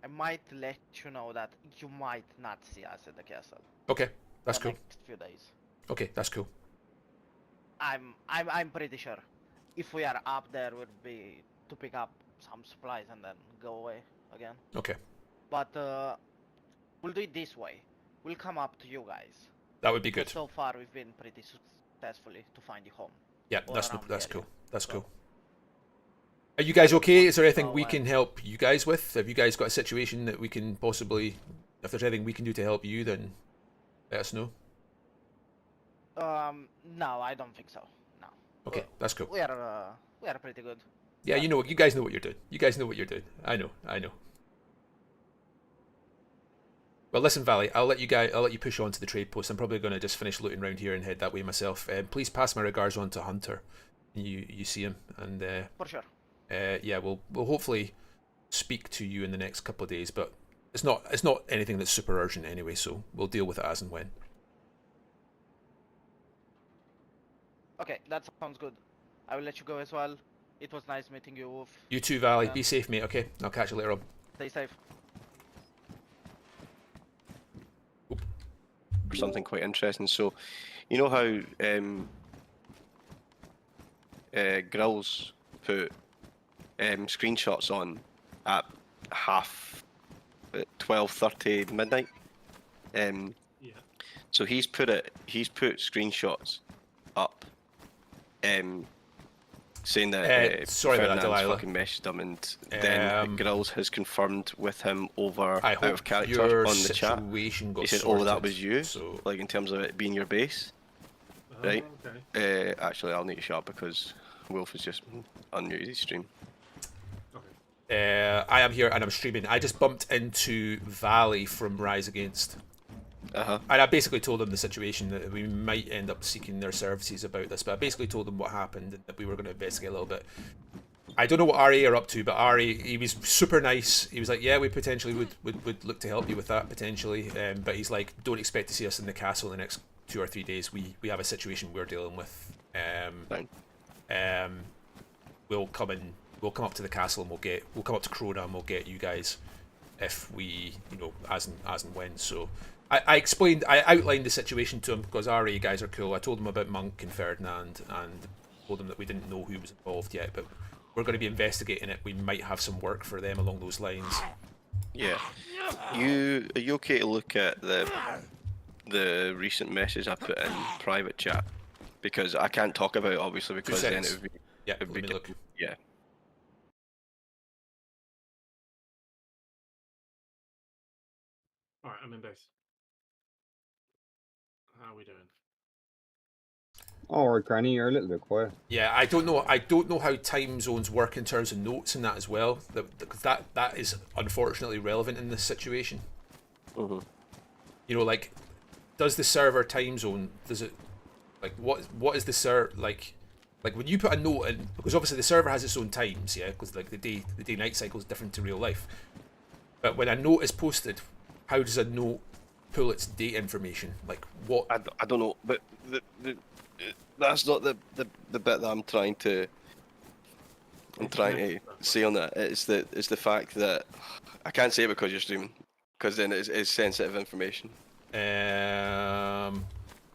might let you know that you might not see us at the castle. Okay, that's the cool. Next few days. Okay, that's cool. I'm pretty sure. If we are up there, would be to pick up some supplies and then go away again. Okay, But we'll do it this way. We'll come up to you guys. that would be But good. so far, we've been pretty successfully to find you home. Yeah, Or that's around the that's area. cool. That's So- cool. Are you guys okay? Is there anything Oh, we can help you guys with? Have you guys got a situation that we can possibly, if there's anything we can do to help you, then let us know. No, I don't think so. No. Okay, that's cool. We are pretty good. Yeah, you guys know what you're doing. You guys know what you're doing. I know. Well, listen, Valley, I'll let you push on to the trade post. I'm probably going to just finish looting around here and head that way myself. Please pass my regards on to Hunter. You see him, and For sure. yeah, we'll hopefully speak to you in the next couple of days. But it's not anything that's super urgent anyway, so we'll deal with it as and when. Okay, that sounds good. I will let you go as well. It was nice meeting you, Wolf. You too, Valley. Yeah. Be safe, mate. Okay, I'll catch you later on. Stay safe. For something quite interesting. So, you know how Grills put screenshots on at 12:30 midnight. Yeah. So he's put screenshots up, saying that sorry about that, Ferdinand's Delilah. fucking messaged him, and then Grills has confirmed with him over I out hope of character your on the chat. situation got He said, sorted. "Oh, that was you." So Like in terms of it being your base. Oh, Right. Okay. Actually, I'll need to shut up because Wolf has just unmuted his stream. Okay. I am here and I'm streaming. I just bumped into Valley from Rise Against. Uh-huh. And I basically told them the situation, that we might end up seeking their services about this, but I basically told them what happened and that we were going to investigate a little bit. I don't know what RA are up to, but RA, he was super nice. He was like, yeah, we potentially would look to help you with that, potentially. But he's like, don't expect to see us in the castle in the next 2 or 3 days. We have a situation we're dealing with. Fine. We'll come up to the castle and we'll come up to Crona and we'll get you guys if we, as and when. So I outlined the situation to him because RA guys are cool. I told him about Monk and Ferdinand and told him that we didn't know who was involved yet, but we're going to be investigating it. We might have some work for them along those lines. Yeah. Are you okay to look at the recent message I put in private chat? Because I can't talk about it obviously because then seconds. it would be Yeah, it'd let be me look. yeah. All right, I'm in base. How are we doing? Alright, Granny, you're a little bit quiet. Yeah, I don't know how time zones work in terms of notes and that as well. That is unfortunately relevant in this situation. Mhm. Like, does the server time zone, does it, like, what is the server like when you put a note in, because obviously the server has its own times, yeah, because like the day night cycle is different to real life. But when a note is posted, how does a note pull its date information? Like what? I don't know, but that's not the bit that I'm trying to say on that. It's the fact that I can't say it because you're streaming, because then it's sensitive information. Yeah,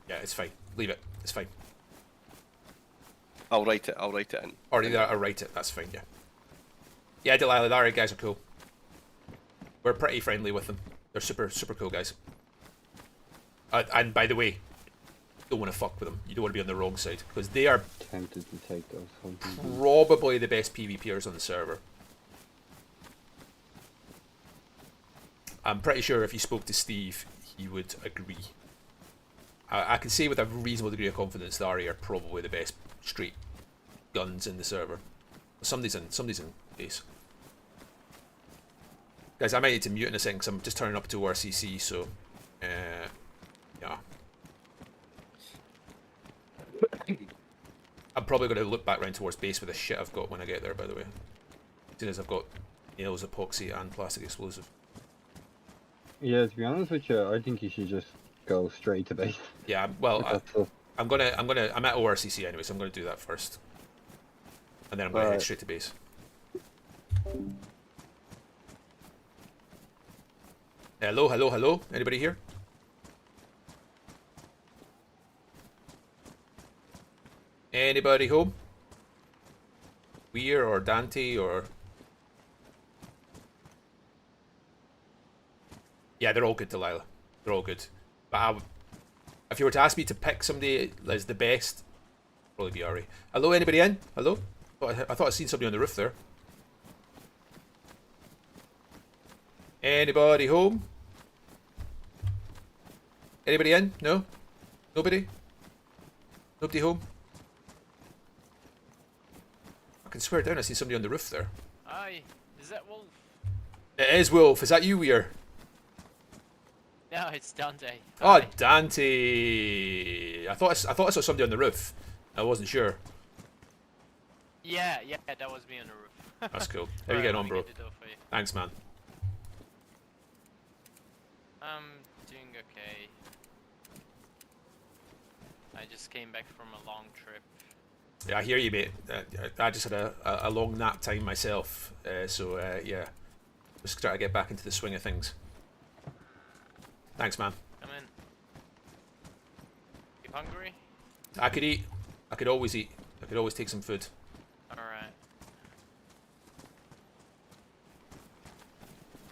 it's fine. Leave it. It's fine. I'll write it in. Or I'll write it. That's fine. Yeah. Yeah, Delilah, the RA guys are cool. We're pretty friendly with them. They're super cool guys. And by the way, don't want to fuck with them. You don't want to be on the wrong side because they are Tempted to take those hunting. probably the best PvPers on the server. I'm pretty sure if you spoke to Steve, he would agree. I can say with a reasonable degree of confidence that RA are probably the best straight guns in the server. Somebody's in base. Guys, I might need to mute in a second because I'm just turning up to RCC, so yeah. I'm probably going to look back round towards base with the shit I've got when I get there, by the way. As soon as I've got nails, epoxy and plastic explosive. Yeah, to be honest with you, I think you should just go straight to base. Yeah, well, with that stuff. I'm at ORCC anyway, so I'm gonna do that first, and then I'm gonna head Alright. straight to base. Hello, hello, hello. Anybody here? Anybody home? Weir or Dante or? Yeah, they're all good, Delilah. They're all good. But if you were to ask me to pick somebody as the best, probably be Ari. Hello, anybody in? Hello? I thought I'd seen somebody on the roof there. Anybody home? Anybody in? No? Nobody? Nobody home? I can swear down I see somebody on the roof there. Aye, is that Wolf? It is Wolf. Is that you, Weir? No, it's Dante. Oh, Hi. Dante. I thought I saw somebody on the roof. I wasn't sure. Yeah, that was me on the roof. That's cool. How you Alright, getting let on, me bro? get it off for you. Thanks, man. I'm doing okay. I just came back from a long trip. Yeah, I hear you, mate. I just had a long nap time myself, so yeah, just trying to get back into the swing of things. Thanks, man. Come in. You hungry? I could eat. I could always eat. I could always take some food. Alright.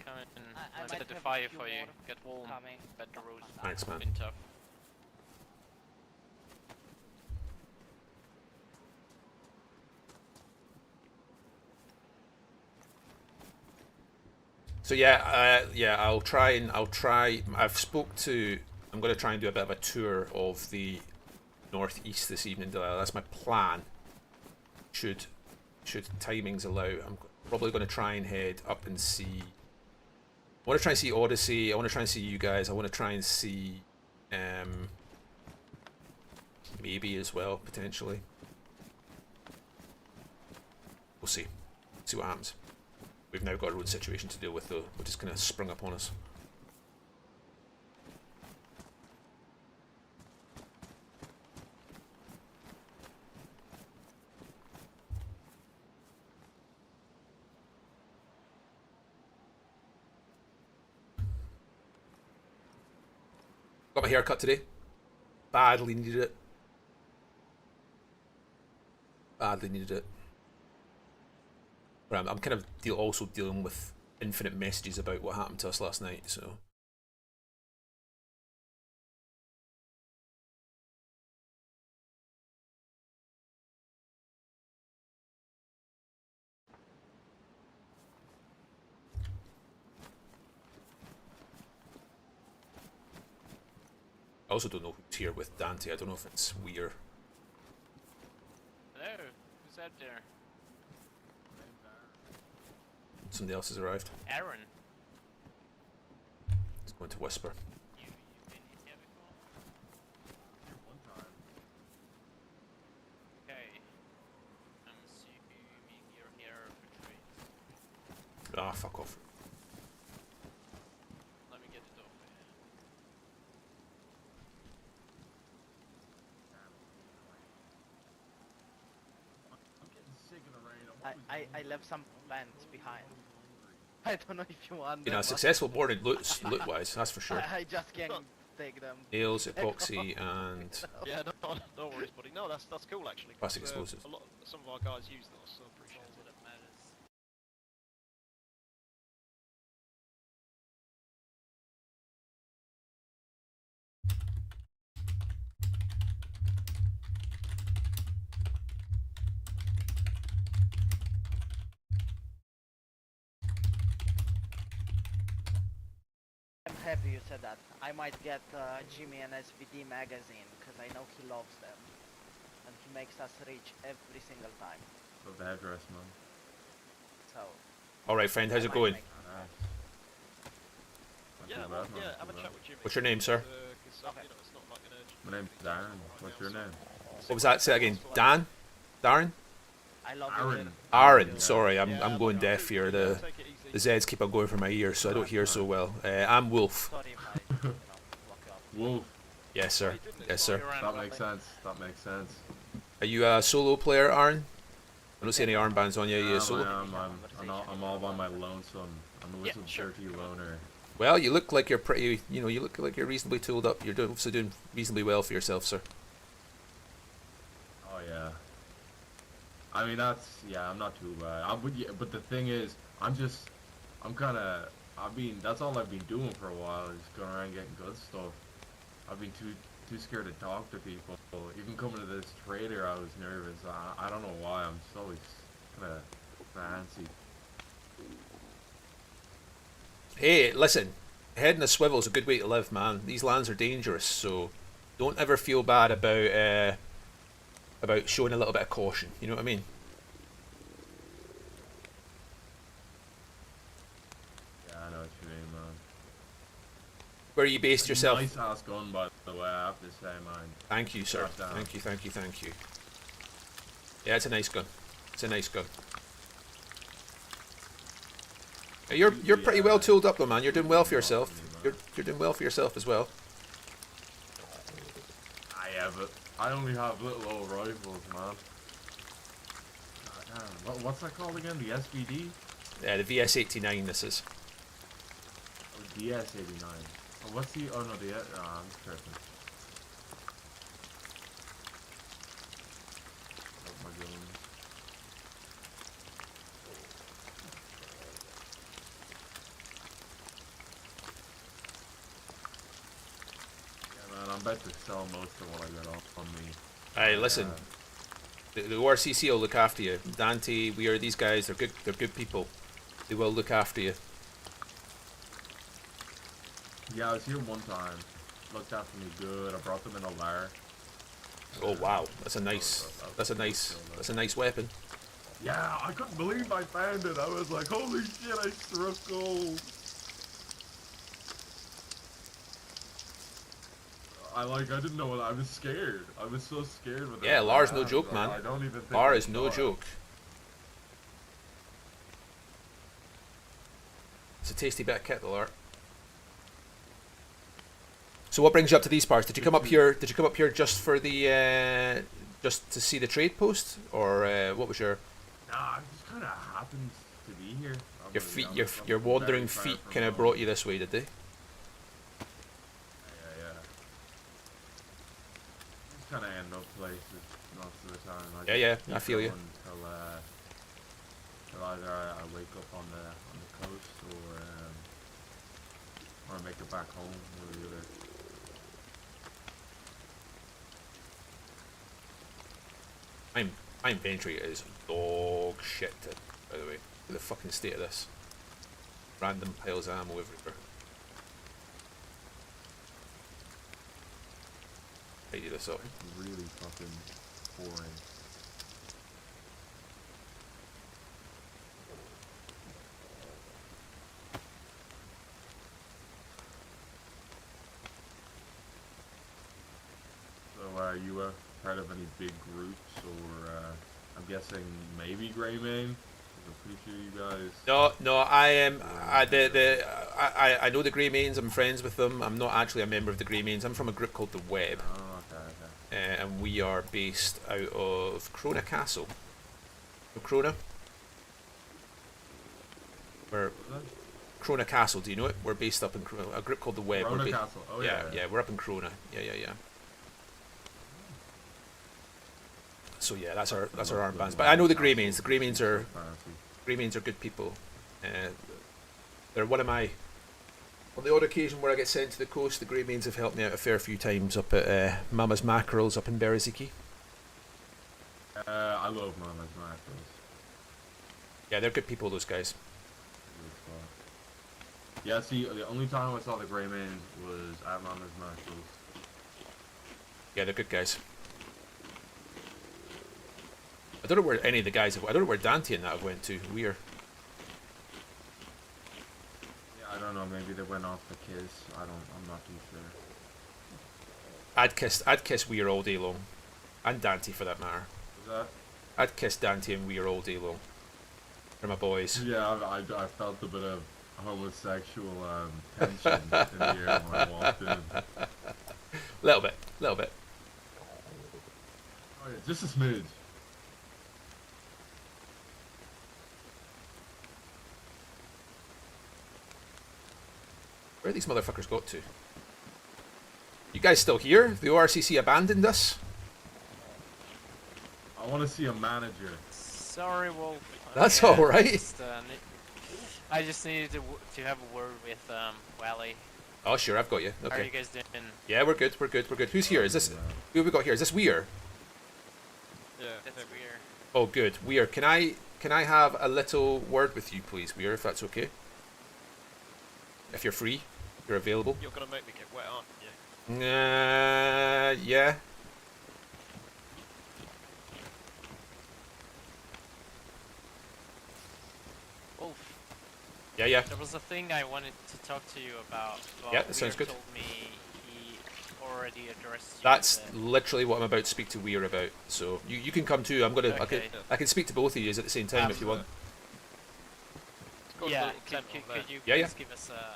Come in. I I'll might set the have a fire few for you. more Get warm. coming. Bet the roast. Thanks, man. Been tough. So yeah, I'll try. I've spoke to. I'm going to try and do a bit of a tour of the northeast this evening. That's my plan. Should timings allow, I'm probably going to try and head up and see. I want to try and see Odyssey. I want to try and see you guys. I want to try and see, maybe as well potentially. We'll see. See what happens. We've now got our own situation to deal with, though, which is kind of sprung upon us. Got my hair cut today. Badly needed it. Badly needed it. But I'm kind of also dealing with infinite messages about what happened to us last night, so. I also don't know who's here with Dante. I don't know if it's Weir. Hello, who's out there? Somebody else has arrived. Aaron. It's going to whisper. You've been here before? One time. Okay. I'm assuming you're here for trades. Ah, fuck off. Let me get it off for you. I'm getting sick in the rain. I'm always I left some plants behind. I don't know if you want You them, know, a but successful morning loot-wise, that's for sure. I just can't take them. Nails, epoxy, and Yeah, no worries, buddy. No, that's cool actually. 'cause, plastic explosives. Some of our guys use those, so I appreciate All it. that matters. I'm happy you said that. I might get Jimmy an SVD magazine because I know he loves them, and he makes us rich every single time. Love the address, man. So. Alright, friend, how's I it might going? make- Nice. Not Yeah, too well, bad, man. yeah. Not Have a too chat bad. with Jimmy. What's your name, sir? 'Cause, you know, it's not like an urgent. My name's Darren. What's your name? What was that? Say it again. Dan? Darren? I love Aaron. Aaron, Yeah. sorry, I'm Yeah, going look, deaf here. yeah, The take it easy. The Z's keep on going for my ears, so I don't hear so well. I'm Wolf. Sorry if I, block you off. Wolf. Yes, sir. Yes, sir. That makes sense. That makes sense. Are you a solo player, Aaron? I don't see any armbands on you. Are you a I'm, solo? I'm all by my lonesome. I'm a little dirty loner. Well, you look like you're pretty. You know, you look like you're reasonably tooled up. You're also doing reasonably well for yourself, sir. Oh yeah. I mean I'm not too bad. But the thing is, I'm kind of. I mean, that's all I've been doing for a while is going around getting good stuff. I've been too scared to talk to people. Even coming to this trader, I was nervous. I don't know why. I'm just always kind of fancy. Hey, listen. Head in a swivel is a good way to live, man. These lands are dangerous, so don't ever feel bad about showing a little bit of caution. You know what I mean? Yeah, I know what you mean, man. Where are you based yourself? Nice ass gun, by the way. I have to say, man. Thank you, sir. Drop down. Thank you, thank you, thank you. Yeah, it's a nice gun. It's a nice gun. You're pretty well tooled up though, man. You're doing well for yourself. You're doing well for yourself as well. I only have little old rifles, man. What's that called again? The SVD? Yeah, the VS89. This is. Oh, DS89. Oh, what's the? Oh no, the. I'm tripping. Oh my goodness. I'm about to sell most of what I got off on me. Hey, listen. The ORCC will look after you. Dante, we are these guys. They're good. They're good people. They will look after you. Yeah, I was here one time. Looked after me good. I brought them in a lair. Oh wow, that's a nice weapon. Yeah, I couldn't believe I found it. I was like, holy shit, I struck gold. I didn't know what I was scared. I was so scared with it. Yeah, Lar's no joke, man. I don't even think Lar I is no saw it. joke. It's a tasty bit of kit, the Lar. So what brings you up to these parts? Did you come up here? Did you come up here just for the just to see the trade post, or what was your? Nah, it just kind of happens to be here. Your feet, your wandering feet kind of brought you this way, did they? Yeah. Just kind of end up places most of the time. Yeah, I feel you. Until either I wake up on the coast or I make it back home or the other. My inventory is dog shit, by the way. The fucking state of this. Random piles of ammo everywhere. Tidy this up. It's really fucking boring. So, you part of any big groups, or I'm guessing maybe Greymane? I'm pretty sure you guys. No, I am. I know the Greymanes. I'm friends with them. I'm not actually a member of the Greymanes. I'm from a group called the Web, Oh, okay. and we are based out of Crona Castle. Crona. We're Crona Castle. Do you know it? We're based up in Crona, a group called the Web. Crona Castle. Oh yeah. Yeah, we're up in Crona. Yeah. So yeah, that's our armbands. But I know the Greymanes. The Greymanes are good people. They're one of my. On the odd occasion where I get sent to the coast, the Greymanes have helped me out a fair few times up at Mama's Mackerels up in Bereziki. I love Mama's Mackerels. Yeah, they're good people, those guys. Yeah, see, the only time I saw the Greymane was at Mama's Mackerels. Yeah, they're good guys. I don't know where any of the guys have. I don't know where Dante and that have went to. Weird. Yeah, I don't know. Maybe they went off the kiss. I'm not too sure. I'd kiss Weir all day long, and Dante for that matter. Was that? I'd kiss Dante and Weir all day long. For my boys. Yeah, I felt a bit of homosexual tension in the air when I walked in. Little bit, little bit. Oh yeah, just a smidge. Where are these motherfuckers got to? You guys still here? The ORCC abandoned us? I want to see a manager. Sorry, Wolf. That's Yeah, alright. I just needed to have a word with Wally. Oh, sure, I've got you. How are Okay. you guys doing? Yeah, we're good, we're good, we're good. Who's here? Is this... Who have we got here? Is this Weir? Yeah, That's maybe. weird. Oh, good. Weir, can I have a little word with you, please, Weir, if that's okay? If you're free, if you're available. You're gonna make me get wet, aren't you? Yeah. Wolf, Yeah. there was a thing I wanted to talk to you about. But Yeah, that sounds Weir good. told me he already addressed you. That's with literally what I'm about to speak to Weir about. So you can come too. I'm gonna Okay. I can speak to both of you at the same time if you want. It's got a Yeah, little tent on there. could you Yeah, please give us a minute?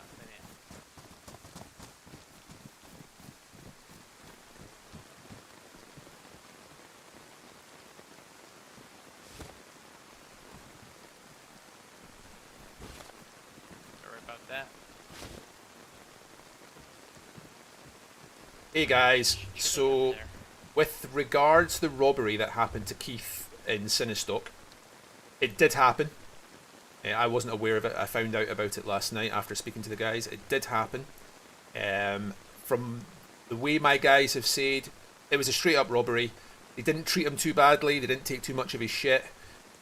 Sorry about that. Hey guys, Should have so been there. with regards to the robbery that happened to Keith in Sinistock, it did happen. I wasn't aware of it. I found out about it last night after speaking to the guys. It did happen. From the way my guys have said, it was a straight up robbery. They didn't treat him too badly. They didn't take too much of his shit.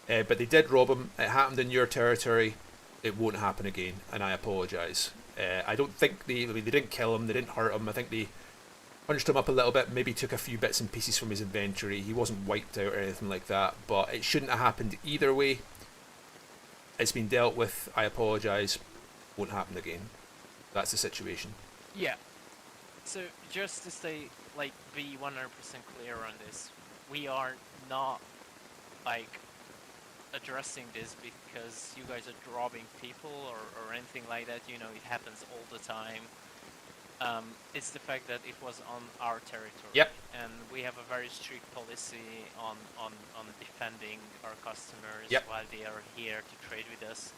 But they did rob him. It happened in your territory. It won't happen again, and I apologise. I don't think they didn't kill him. They didn't hurt him. I think they punched him up a little bit, maybe took a few bits and pieces from his inventory. He wasn't wiped out or anything like that, but it shouldn't have happened either way. It's been dealt with. I apologise. Won't happen again. That's the situation. Yeah. So just to stay, like, be 100% clear on this, we are not, like, addressing this because you guys are robbing people or anything like that. You know, it happens all the time. It's the fact that it was on our territory. Yep. And we have a very strict policy on defending our customers Yep. while they are here to trade with us.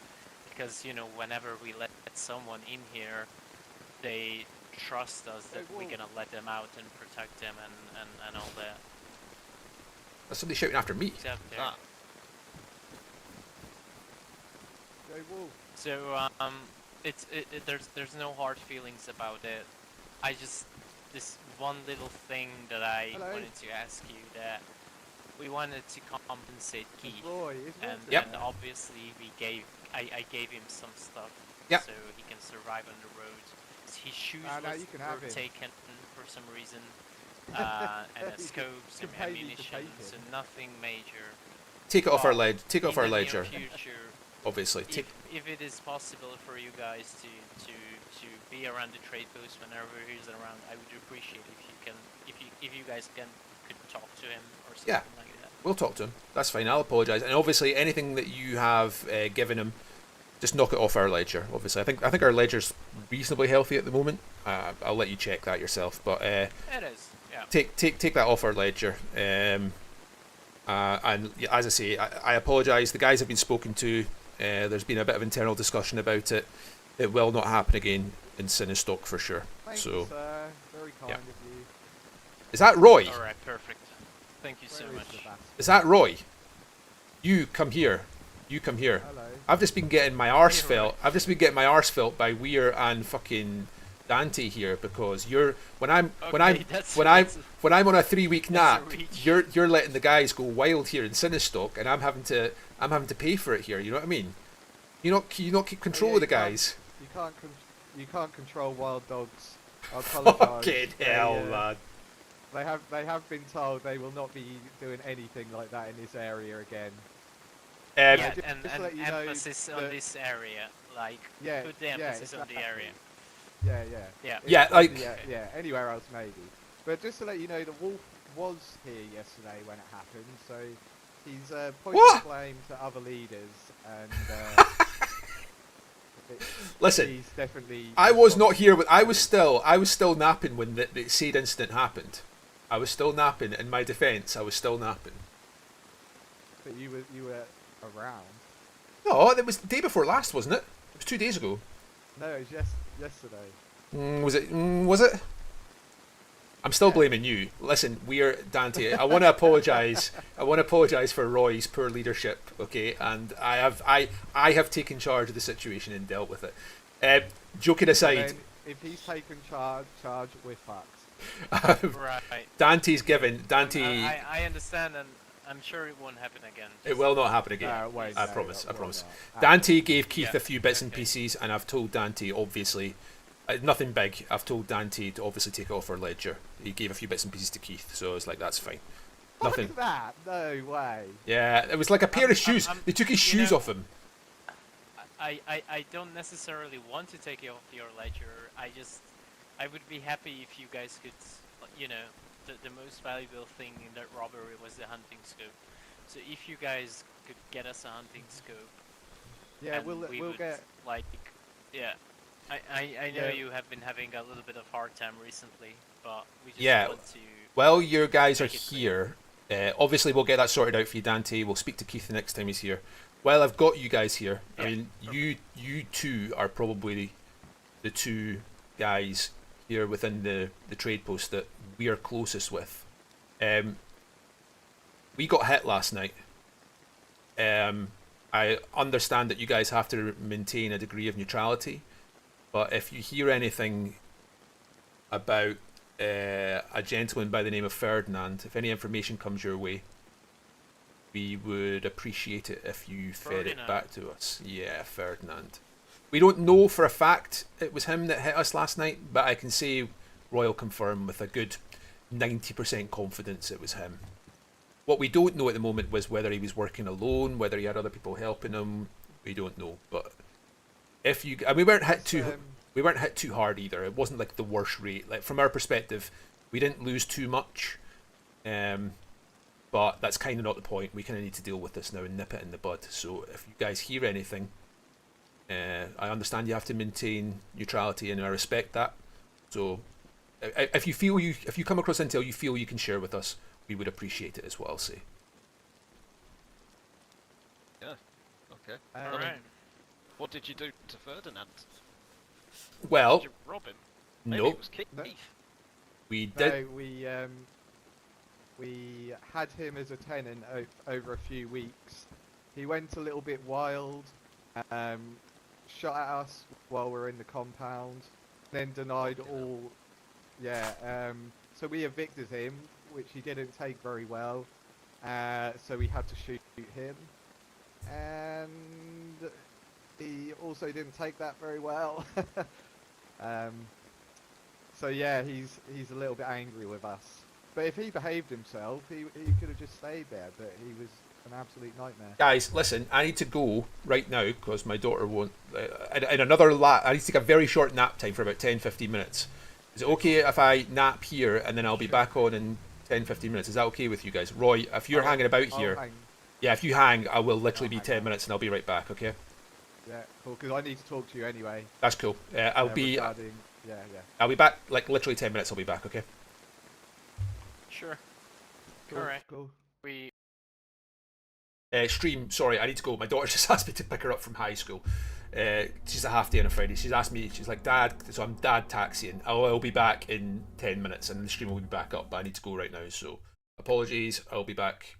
Because, you know, whenever we let someone in here, they trust us that we're gonna let them out and protect them and all that. That's somebody shouting after me. Who's out there? Ah. So there's no hard feelings about it. I just this one little thing that I wanted to ask you, that we wanted to compensate Keith, and Yep. obviously I gave him some stuff Yep. so he can survive on the road. His shoes were taken for some reason, and a scope, some ammunition, so nothing major. Take it off our But Take it off in our the near ledger. future, Obviously. Take. if it is possible for you guys to be around the trade post whenever he's around, I would appreciate if you guys could talk to him or something Yeah. like that. We'll talk to him. That's fine. I'll apologise. And obviously, anything that you have given him, just knock it off our ledger. Obviously, I think our ledger's reasonably healthy at the moment. I'll let you check that yourself. But It is, yeah. take that off our ledger. And as I say, I apologise. The guys have been spoken to. There's been a bit of internal discussion about it. It will not happen again in Sinistock for sure. So, sir. Very kind yeah. of you. is that Roy? All right, perfect. Thank you so Where is much. the bastard? Is that Roy? You come here. You come here. Hello. I've just been getting my arse Hey, felt. Roy. I've just been getting my arse felt by Weir and fucking Dante here because you're when I'm Okay, that's- on a 3-week that's a nap, reach. you're letting the guys go wild here in Sinistock, and I'm having to pay for it here. You know what I mean? You not keep control of the guys. You can't control wild dogs. I apologise. Fucking hell, man. They have been told they will not be doing anything like that in this area again. Yeah, just and to let you know emphasis on that- this area, like Yeah, put the yeah, emphasis on the exactly. area. Yeah. Yeah. Yeah, It's- like- yeah. Anywhere else maybe. But just to let you know, the wolf was here yesterday when it happened. So He's pointing What? blame to other leaders, and Listen, he's definitely. I was not here. I was still napping when the said incident happened. I was still napping. In my defence, I was still napping. But you were around. No, it was the day before last, wasn't it? It was 2 days ago. No, it was yesterday. Was it? Was it? I'm still blaming you. Listen, we're Dante. I want to apologise. I want to apologise for Roy's poor leadership. Okay, and I have taken charge of the situation and dealt with it. Joking aside, Then if he's taken charge with facts. Right. Dante's given. Dante. I understand, and I'm sure it won't happen again. It will not happen again. No, it won't, I no, promise. it I will promise. not. Dante gave Keith Yeah, a few bits and okay. pieces, and I've told Dante, obviously, nothing big. I've told Dante to obviously take it off our ledger. He gave a few bits and pieces to Keith, so it's like, that's fine. Nothing. Fuck that! No way. Yeah, it was like a pair of shoes. They took his you shoes know- off him. I don't necessarily want to take it off your ledger. I would be happy if you guys could, you know, the most valuable thing in that robbery was the hunting scope. So if you guys could get us a hunting scope, Yeah, and we'll we we'll would, get. like, yeah. I know Yeah. you have been having a little bit of hard time recently, but we just Yeah. want to. Well, your guys are Make it clear. here. Obviously, we'll get that sorted out for you, Dante. We'll speak to Keith the next time he's here. Well, I've got you guys here. I Yeah. mean, you two are probably the two guys here within the trade post that we are closest with. We got hit last night. I understand that you guys have to maintain a degree of neutrality, but if you hear anything about a gentleman by the name of Ferdinand, if any information comes your way, we would appreciate it if you fed it Ferdinand. back to us. Yeah, Ferdinand. We don't know for a fact it was him that hit us last night, but I can say Royal confirm with a good 90% confidence it was him. What we don't know at the moment was whether he was working alone, whether he had other people helping him. We don't know, but if you, and we weren't hit too hard either. It wasn't like the worst rate. Like from our perspective, we didn't lose too much, but that's kind of not the point. We kind of need to deal with this now and nip it in the bud. So if you guys hear anything, I understand you have to maintain neutrality, and I respect that. So if you come across intel you feel you can share with us, we would appreciate it, is what I'll say. Yeah. Okay. Alright. What did you do to Ferdinand? Well, Did you rob him? Maybe no, it was Keith. No. we did. No, we had him as a tenant over a few weeks. He went a little bit wild, shot at us while we were in the compound, then denied all. Yeah, so we evicted him, which he didn't take very well. So we had to shoot him, and he also didn't take that very well. So yeah, he's a little bit angry with us. But if he behaved himself, he could have just stayed there. But he was an absolute nightmare. Guys, listen, I need to go right now because my daughter won't. In another I need to take a very short nap time for about 10-15 minutes. Is it okay if I nap here and then I'll be back on in 10-15 minutes? Is that okay with you guys? Roy, if you're hanging about I'll here, hang- yeah, if you hang, I will literally I'll be hang 10 out. minutes and I'll be right back, okay? Yeah, cool. Because I need to talk to you anyway. That's cool. I'll be regarding- yeah. I'll be back like literally 10 minutes. I'll be back, okay? Sure. Cool, Alright. cool. We. Stream, sorry, I need to go. My daughter just asked me to pick her up from high school. She's a half day on a Friday. She's asked me, she's like, Dad, so I'm dad taxiing. I'll be back in 10 minutes and the stream will be back up, but I need to go right now. So apologies, I'll be back